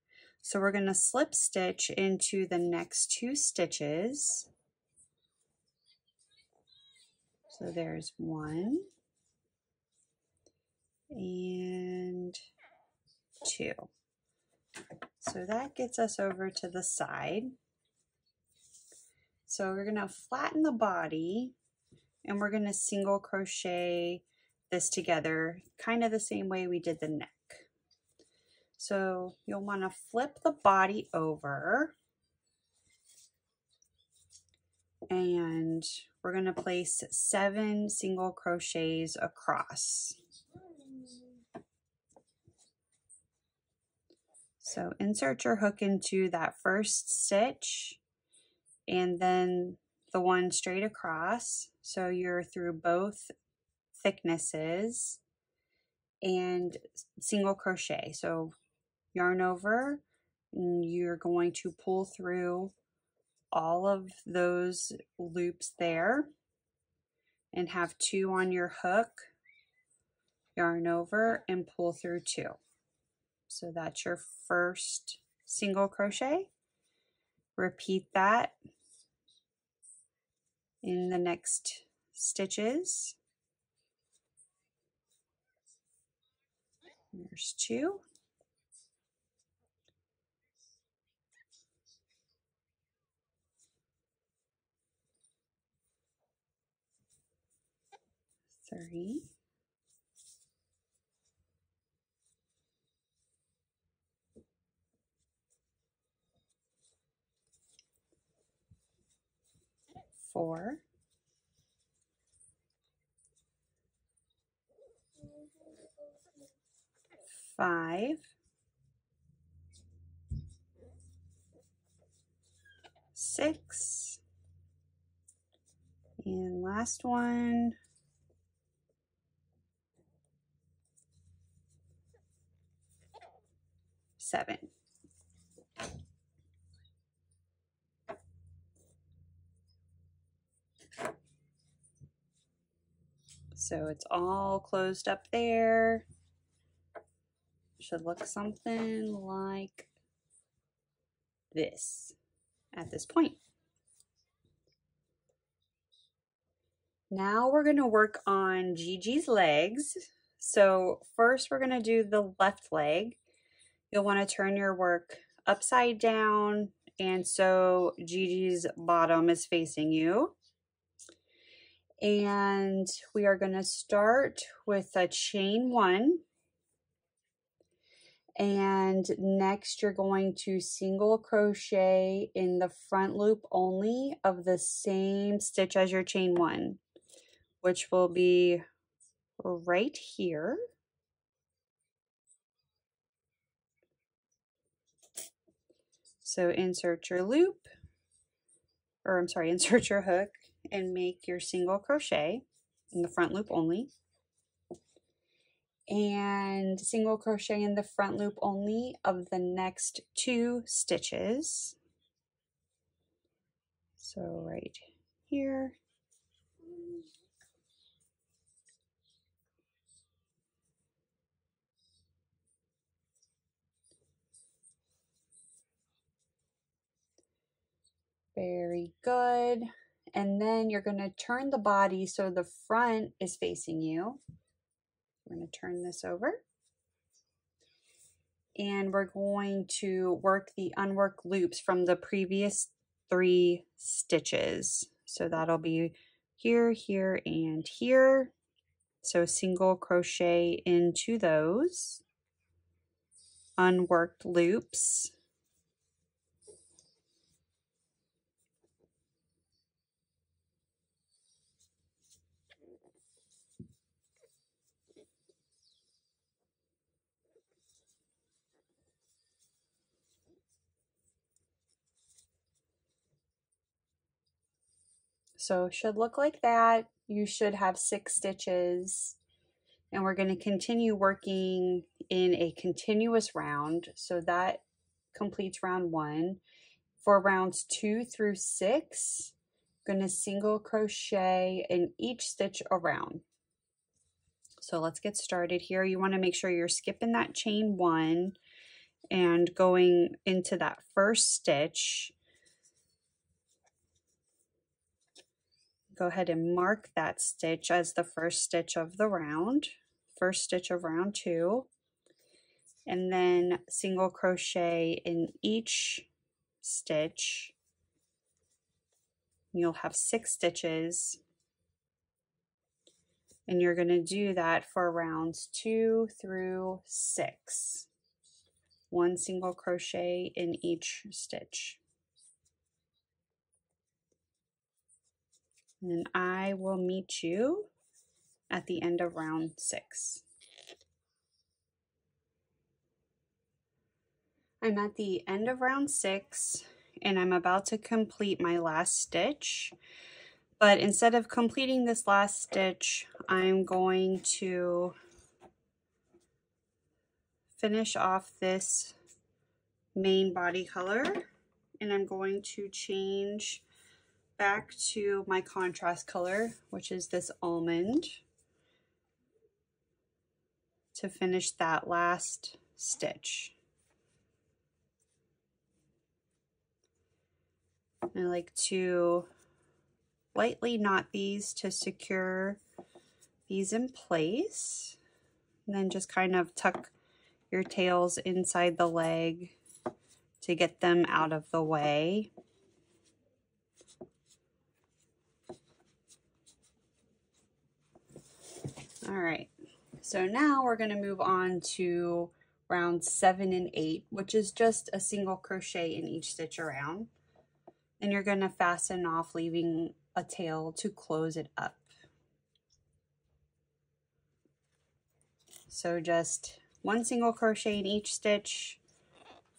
So we're going to slip stitch into the next 2 stitches. So there's 1 and 2. So that gets us over to the side. So we're going to flatten the body, and we're going to single crochet this together kind of the same way we did the neck. So you'll want to flip the body over, and we're going to place 7 single crochets across. So insert your hook into that first stitch and then the one straight across. So you're through both thicknesses, and single crochet. So yarn over, and you're going to pull through all of those loops there and have 2 on your hook, yarn over and pull through 2. So that's your first single crochet. Repeat that in the next stitches. There's 2. Three. 4. 5. 6, and last one, 7. So it's all closed up there. Should look something like this at this point. Now we're going to work on Gigi's legs. So first we're going to do the left leg. You'll want to turn your work upside down, and so Gigi's bottom is facing you. And we are going to start with a chain 1. And next you're going to single crochet in the front loop only of the same stitch as your chain 1, which will be right here. So insert your loop, or I'm sorry, insert your hook and make your single crochet in the front loop only. And single crochet in the front loop only of the next 2 stitches. So right here. Very good. And then you're going to turn the body so the front is facing you. We're going to turn this over. And we're going to work the unworked loops from the previous 3 stitches. So that'll be here, here, and here. So single crochet into those unworked loops. So it should look like that. You should have 6 stitches, and we're going to continue working in a continuous round. So that completes round 1. For rounds 2 through 6, I'm going to single crochet in each stitch around. So let's get started here. You want to make sure you're skipping that chain 1 and going into that first stitch. Go ahead and mark that stitch as the first stitch of the round, first stitch of round 2, and then single crochet in each stitch. You'll have 6 stitches, and you're going to do that for rounds 2 through 6. 1 single crochet in each stitch. And I will meet you at the end of round 6. I'm at the end of round 6, and I'm about to complete my last stitch. But instead of completing this last stitch, I'm going to finish off this main body color, and I'm going to change back to my contrast color, which is this almond, to finish that last stitch. I like to lightly knot these to secure these in place, and then just kind of tuck your tails inside the leg to get them out of the way. All right, so now we're going to move on to rounds 7 and 8, which is just a single crochet in each stitch around. And you're going to fasten off, leaving a tail to close it up. So just 1 single crochet in each stitch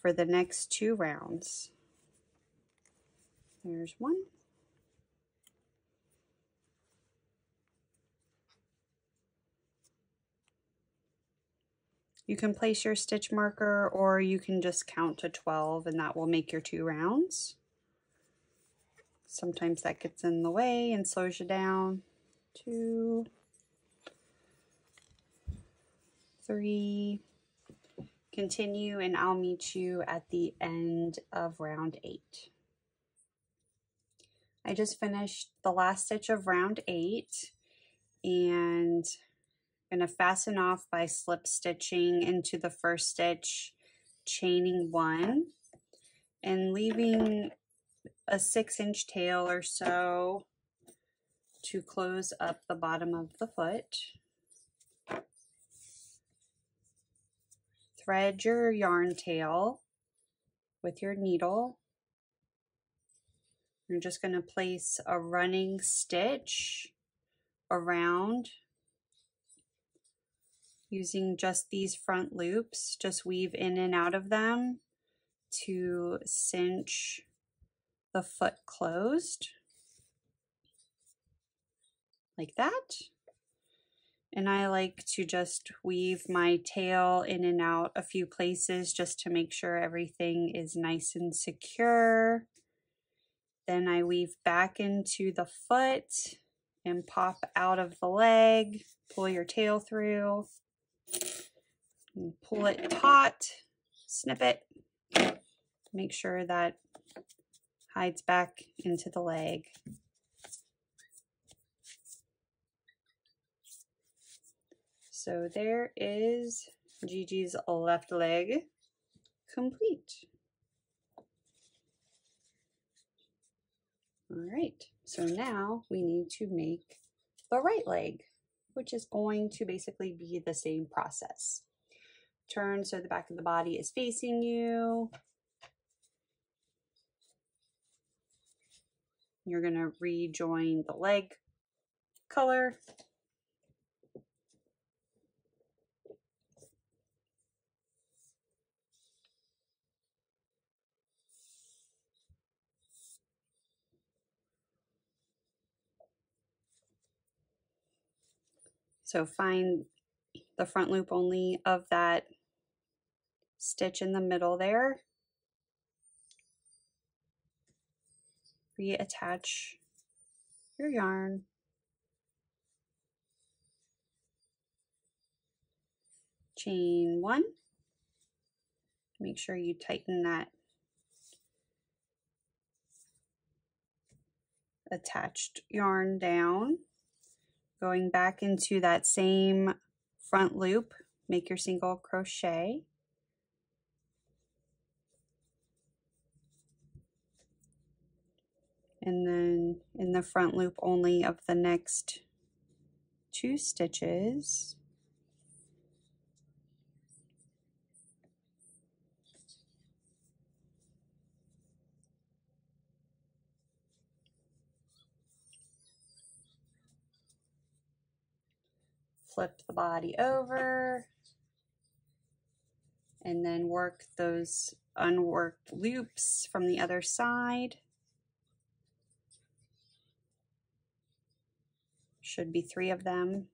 for the next 2 rounds. There's one. You can place your stitch marker, or you can just count to 12 and that will make your 2 rounds. Sometimes that gets in the way and slows you down. 2, 3, continue, and I'll meet you at the end of round 8. I just finished the last stitch of round 8 and I'm going to fasten off by slip stitching into the first stitch, chaining 1, and leaving a 6-inch tail or so to close up the bottom of the foot. Thread your yarn tail with your needle. You're just going to place a running stitch around using just these front loops. Just weave in and out of them to cinch the foot closed like that. And I like to just weave my tail in and out a few places just to make sure everything is nice and secure. Then I weave back into the foot and pop out of the leg. Pull your tail through. And pull it taut. Snip it. Make sure that hides back into the leg. So there is Gigi's left leg complete. All right, so now we need to make the right leg, which is going to basically be the same process. Turn so the back of the body is facing you. You're going to rejoin the leg color. So find the front loop only of that stitch in the middle there. Reattach your yarn. Chain 1. Make sure you tighten that attached yarn down. Going back into that same front loop, make your single crochet. And then in the front loop only of the next 2 stitches, flip the body over, and then work those unworked loops from the other side. Should be 3 of them.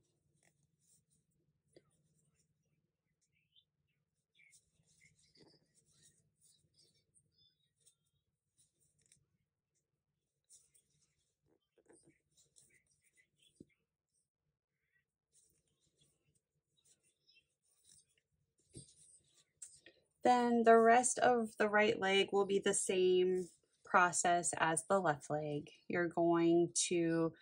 Then the rest of the right leg will be the same process as the left leg. You're going to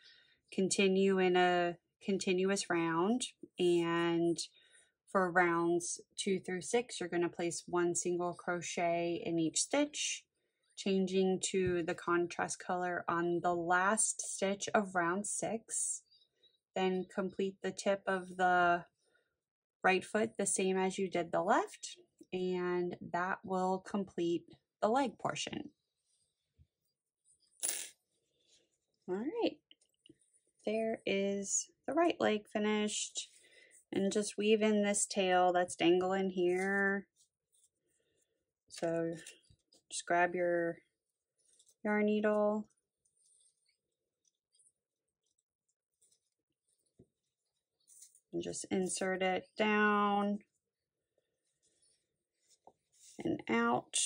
continue in a continuous round, and for rounds 2 through 6, you're going to place 1 single crochet in each stitch, changing to the contrast color on the last stitch of round 6. Then complete the tip of the right foot the same as you did the left, and that will complete the leg portion. All right, there is the right leg finished, and just weave in this tail that's dangling here. So just grab your yarn needle. And just insert it down and out.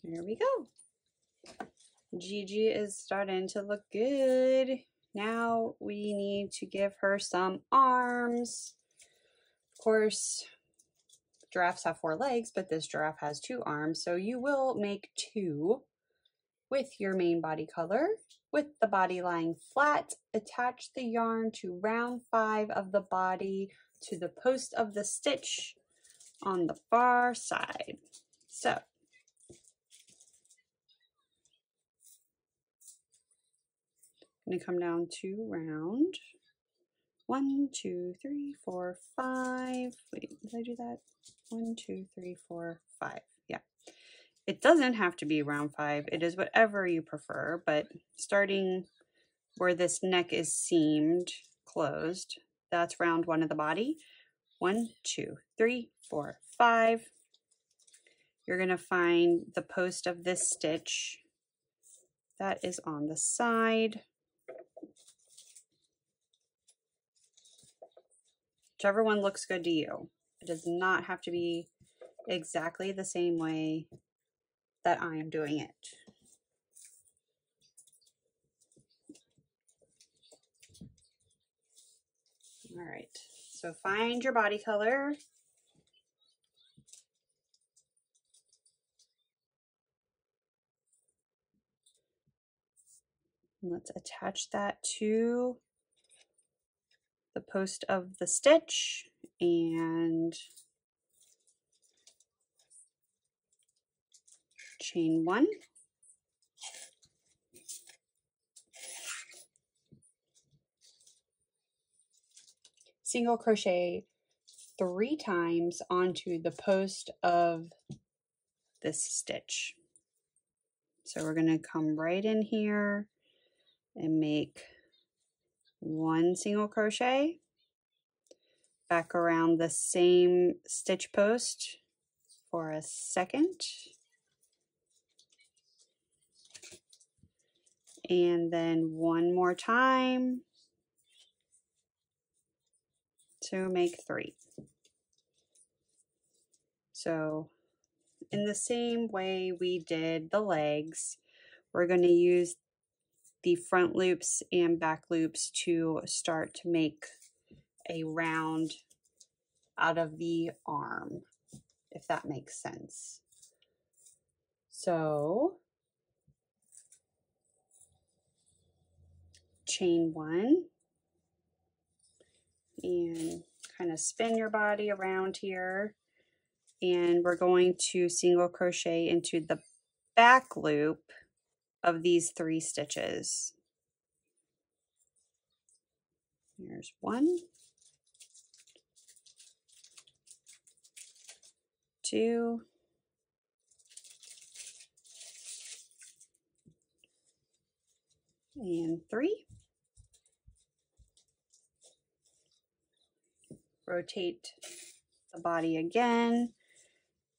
There we go. Gigi is starting to look good. Now we need to give her some arms. Of course, giraffes have 4 legs, but this giraffe has 2 arms. So you will make 2 with your main body color. With the body lying flat, attach the yarn to round 5 of the body to the post of the stitch on the far side. So I'm going to come down to round 1, 2, 3, 4, 5. Wait, did I do that? 1, 2, 3, 4, 5. Yeah. It doesn't have to be round 5. It is whatever you prefer, but starting where this neck is seamed closed, that's round 1 of the body. 1, 2, 3, 4, 5. You're going to find the post of this stitch that is on the side. Whichever one looks good to you. It does not have to be exactly the same way that I am doing it. All right, so find your body color. Let's attach that to the post of the stitch and chain 1. Single crochet 3 times onto the post of this stitch. So we're going to come right in here and make 1 single crochet, back around the same stitch post for a second, and then 1 more time to make 3. So in the same way we did the legs, we're going to use the front loops and back loops to start to make a round out of the arm, if that makes sense. So chain 1 and kind of spin your body around here, and we're going to single crochet into the back loop of these 3 stitches. Here's 1, 2, and 3. Rotate the body again,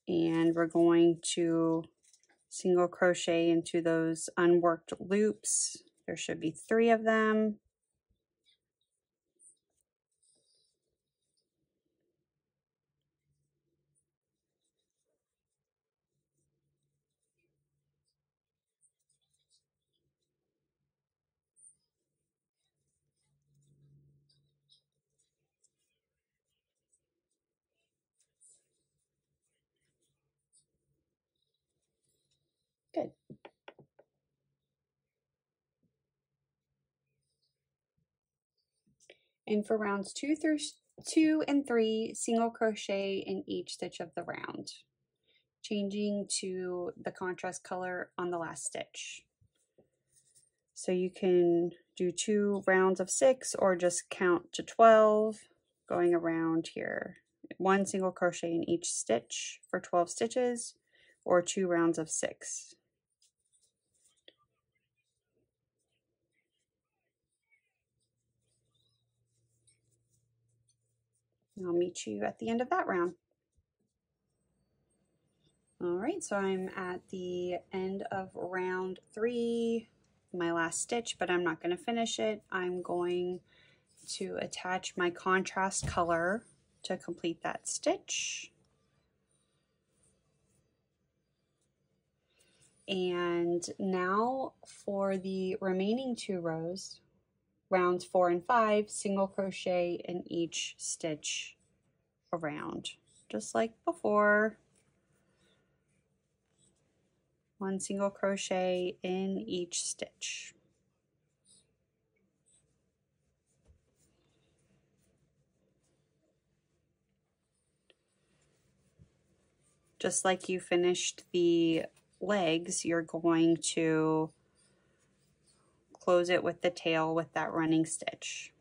and we're going to single crochet into those unworked loops. There should be 3 of them. Good. And for rounds 2 and 3, single crochet in each stitch of the round, changing to the contrast color on the last stitch. So you can do 2 rounds of 6 or just count to 12 going around here. 1 single crochet in each stitch for 12 stitches, or 2 rounds of 6. And I'll meet you at the end of that round. All right, so I'm at the end of round 3, my last stitch, but I'm not going to finish it. I'm going to attach my contrast color to complete that stitch. And now for the remaining 2 rows, rounds 4 and 5, single crochet in each stitch around, just like before. 1 single crochet in each stitch. Just like you finished the legs, you're going to close it with the tail with that running stitch.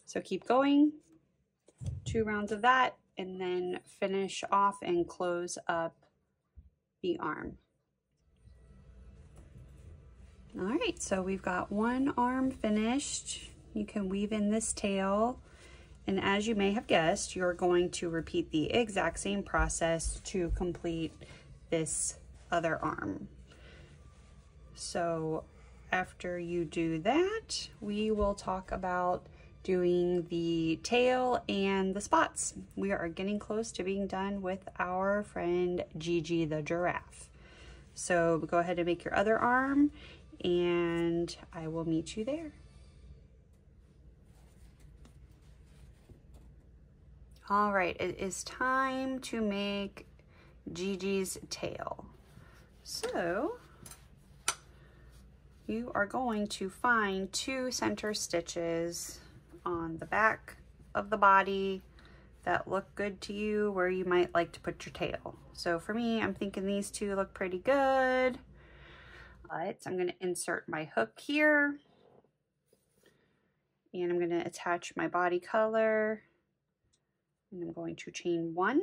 So keep going, 2 rounds of that, and then finish off and close up the arm. All right, so we've got 1 arm finished. You can weave in this tail, and as you may have guessed, you're going to repeat the exact same process to complete this other arm. So after you do that, we will talk about doing the tail and the spots. We are getting close to being done with our friend Gigi the Giraffe. So go ahead and make your other arm, and I will meet you there. All right, it is time to make Gigi's tail. So you are going to find 2 center stitches on the back of the body that look good to you, where you might like to put your tail. So for me, I'm thinking these 2 look pretty good. But I'm going to insert my hook here, and I'm going to attach my body color, and I'm going to chain 1,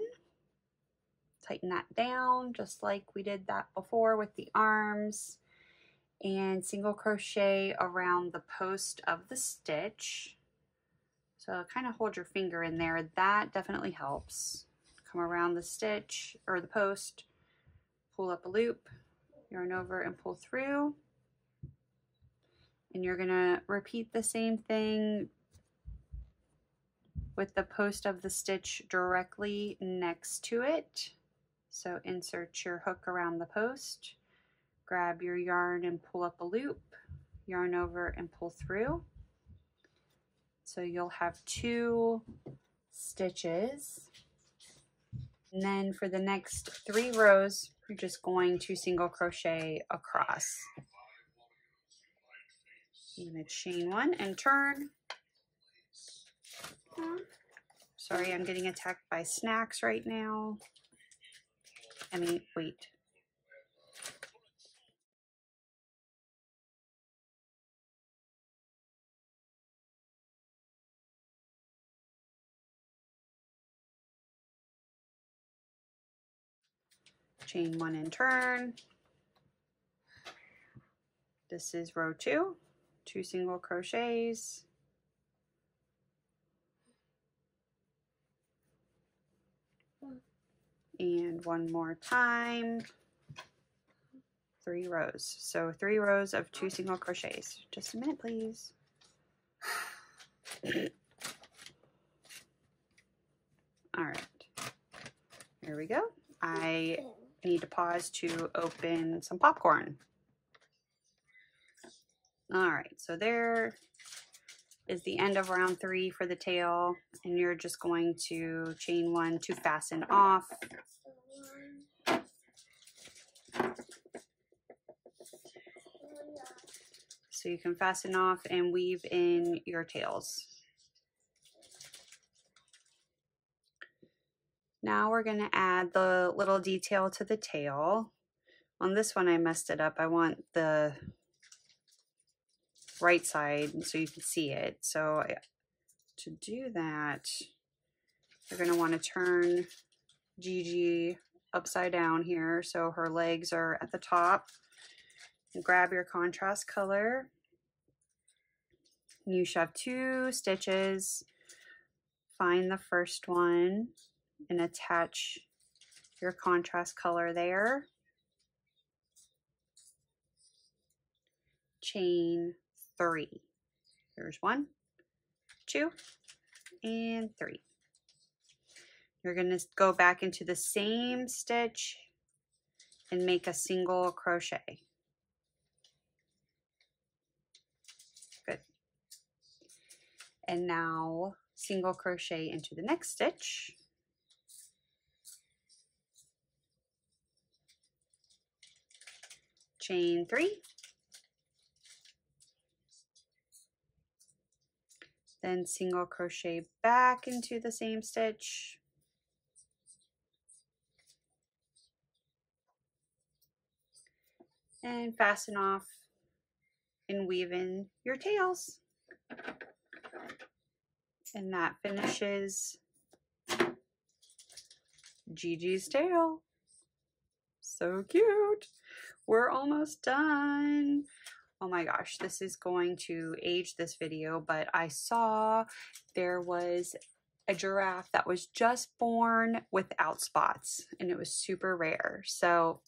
tighten that down just like we did that before with the arms, and single crochet around the post of the stitch. So kind of hold your finger in there. That definitely helps. Come around the stitch or the post, pull up a loop, yarn over and pull through. And you're gonna repeat the same thing with the post of the stitch directly next to it. So insert your hook around the post, grab your yarn and pull up a loop, yarn over and pull through. So you'll have 2 stitches. And then for the next 3 rows, you're just going to single crochet across. I'm going to chain 1 and turn. Sorry, I'm getting attacked by snacks right now. I mean, wait. Chain 1 and turn. This is row 2, 2 single crochets. And 1 more time, 3 rows. So 3 rows of 2 single crochets. Just a minute, please. All right, here we go. I need to pause to open some popcorn. All right, so there is the end of round 3 for the tail, and you're just going to chain 1 to fasten off. So you can fasten off and weave in your tails. Now we're going to add the little detail to the tail. On this one I messed it up. I want the right side so you can see it. So to do that, you're going to want to turn Gigi upside down here so her legs are at the top. And grab your contrast color You should have 2 stitches. Find the first one and attach your contrast color there. Chain 3. There's 1, 2, and 3. You're going to go back into the same stitch and make a single crochet. Good. And now single crochet into the next stitch. Chain 3. Then single crochet back into the same stitch. And fasten off and weave in your tails. And that finishes Gigi's tail. So cute. We're almost done. Oh my gosh, this is going to age this video, but I saw there was a giraffe that was just born without spots, and it was super rare. So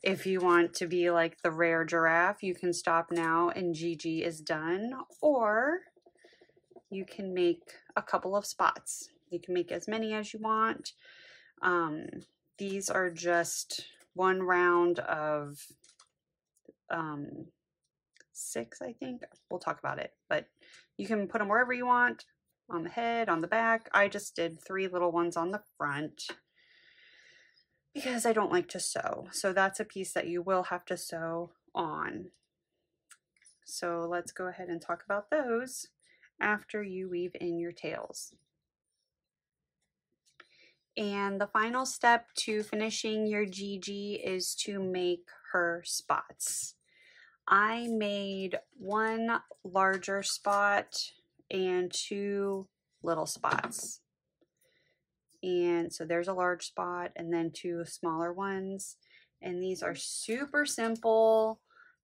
if you want to be like the rare giraffe, you can stop now and Gigi is done, or you can make a couple of spots. You can make as many as you want. These are just 1 round of 6, I think. We'll talk about it, but you can put them wherever you want, on the head, on the back. I just did 3 little ones on the front because I don't like to sew. So that's a piece that you will have to sew on. So let's go ahead and talk about those after you weave in your tails. And the final step to finishing your Gigi is to make her spots. I made 1 larger spot and 2 little spots. And so there's a large spot and then 2 smaller ones. And these are super simple.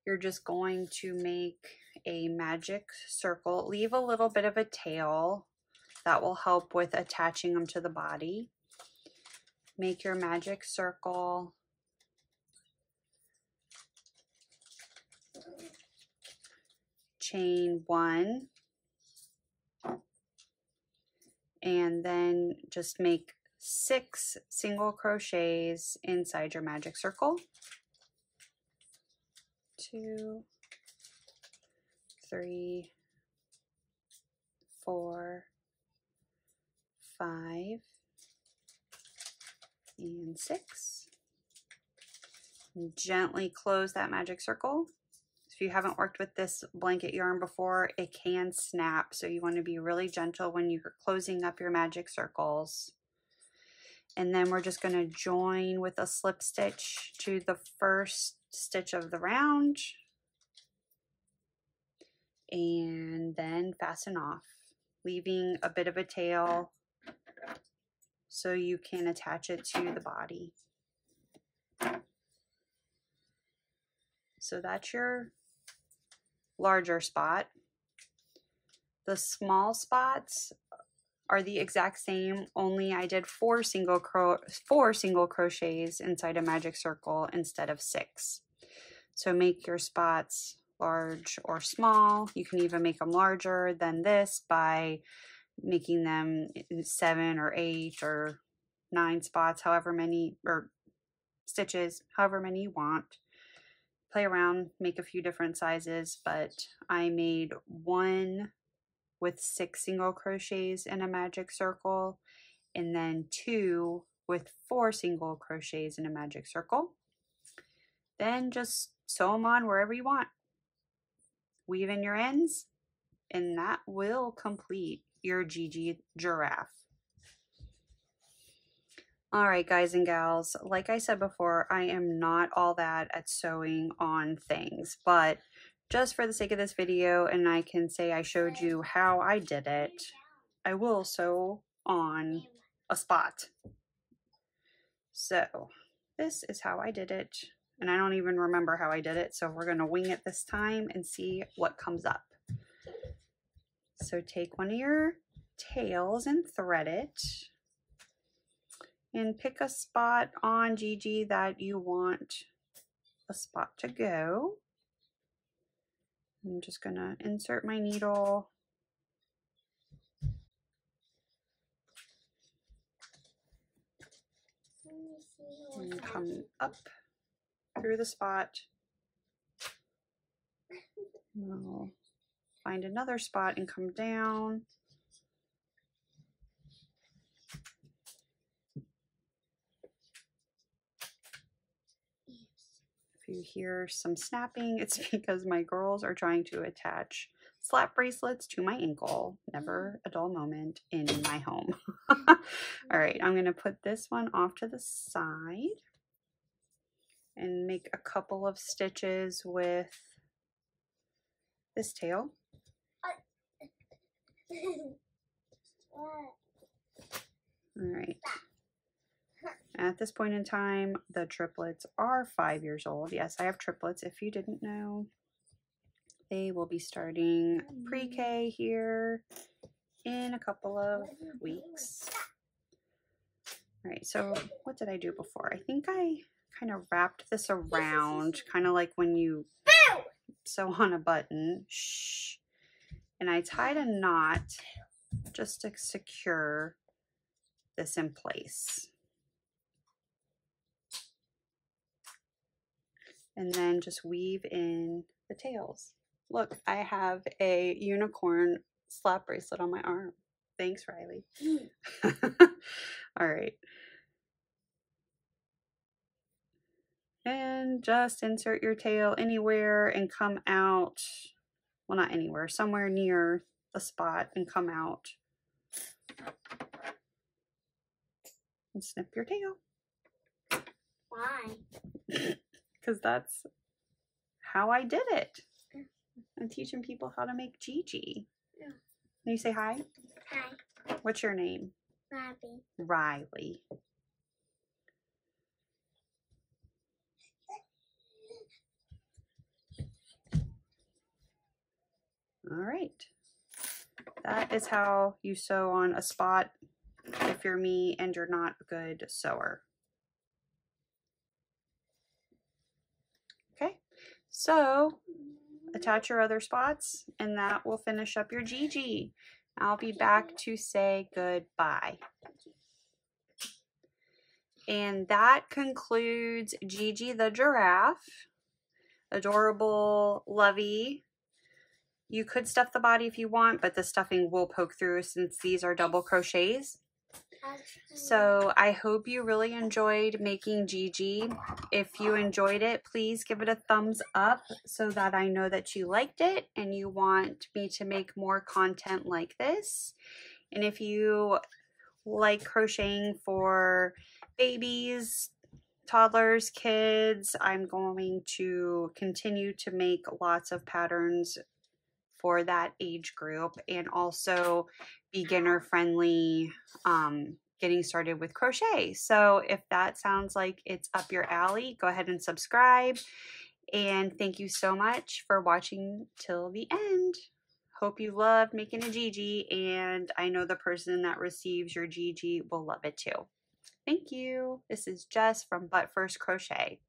You're just going to make a magic circle. Leave a little bit of a tail. That will help with attaching them to the body. Make your magic circle. Chain 1. And then just make 6 single crochets inside your magic circle. 2, 3, 4, 5, and 6. And gently close that magic circle. If you haven't worked with this blanket yarn before, it can snap, so you want to be really gentle when you're closing up your magic circles. And then we're just going to join with a slip stitch to the first stitch of the round and then fasten off, leaving a bit of a tail so you can attach it to the body. So that's your larger spot. The small spots are the exact same, only I did 4 single crochets inside a magic circle instead of 6. So make your spots large or small. You can even make them larger than this by making them 7 or 8 or 9 spots, however many, or stitches, however many you want. Play around, make a few different sizes, but I made 1 with 6 single crochets in a magic circle, and then 2 with 4 single crochets in a magic circle. Then just sew them on wherever you want. Weave in your ends, and that will complete your Gigi giraffe. All right, guys and gals, like I said before, I am not all that at sewing on things, but just for the sake of this video, and I can say I showed you how I did it, I will sew on a spot. So this is how I did it, and I don't even remember how I did it, so we're going to wing it this time and see what comes up. So take one of your tails and thread it. And pick a spot on Gigi that you want a spot to go. I'm just gonna insert my needle. And come up through the spot. I'll find another spot and come down. If you hear some snapping, it's because my girls are trying to attach slap bracelets to my ankle. Never a dull moment in my home. All right, I'm going to put this one off to the side and make a couple of stitches with this tail. All right. At this point in time, the triplets are 5 years old. Yes, I have triplets. If you didn't know, they will be starting pre-K here in a couple of weeks. All right, so what did I do before? I think I kind of wrapped this around, kind of like when you sew on a button. Shh. And I tied a knot just to secure this in place. And then just weave in the tails. Look, I have a unicorn slap bracelet on my arm. Thanks, Riley. All right. And just insert your tail anywhere and come out. Well, not anywhere, somewhere near the spot and come out. And snip your tail. Why? Because that's how I did it. I'm teaching people how to make Gigi. Yeah. Can you say hi? Hi. What's your name? Bobby. Riley. All right. That is how you sew on a spot if you're me and you're not a good sewer. Okay, so attach your other spots and that will finish up your Gigi. I'll be back to say goodbye. And that concludes Gigi the Giraffe. Adorable Lovey. You could stuff the body if you want, but the stuffing will poke through since these are double crochets. So I hope you really enjoyed making Gigi. If you enjoyed it, please give it a thumbs up so that I know that you liked it and you want me to make more content like this. And if you like crocheting for babies, toddlers, kids, I'm going to continue to make lots of patterns for that age group, and also beginner friendly getting started with crochet. So if that sounds like it's up your alley, go ahead and subscribe. And thank you so much for watching till the end. Hope you loved making a Gigi, and I know the person that receives your Gigi will love it too. Thank you. This is Jess from But First Crochet.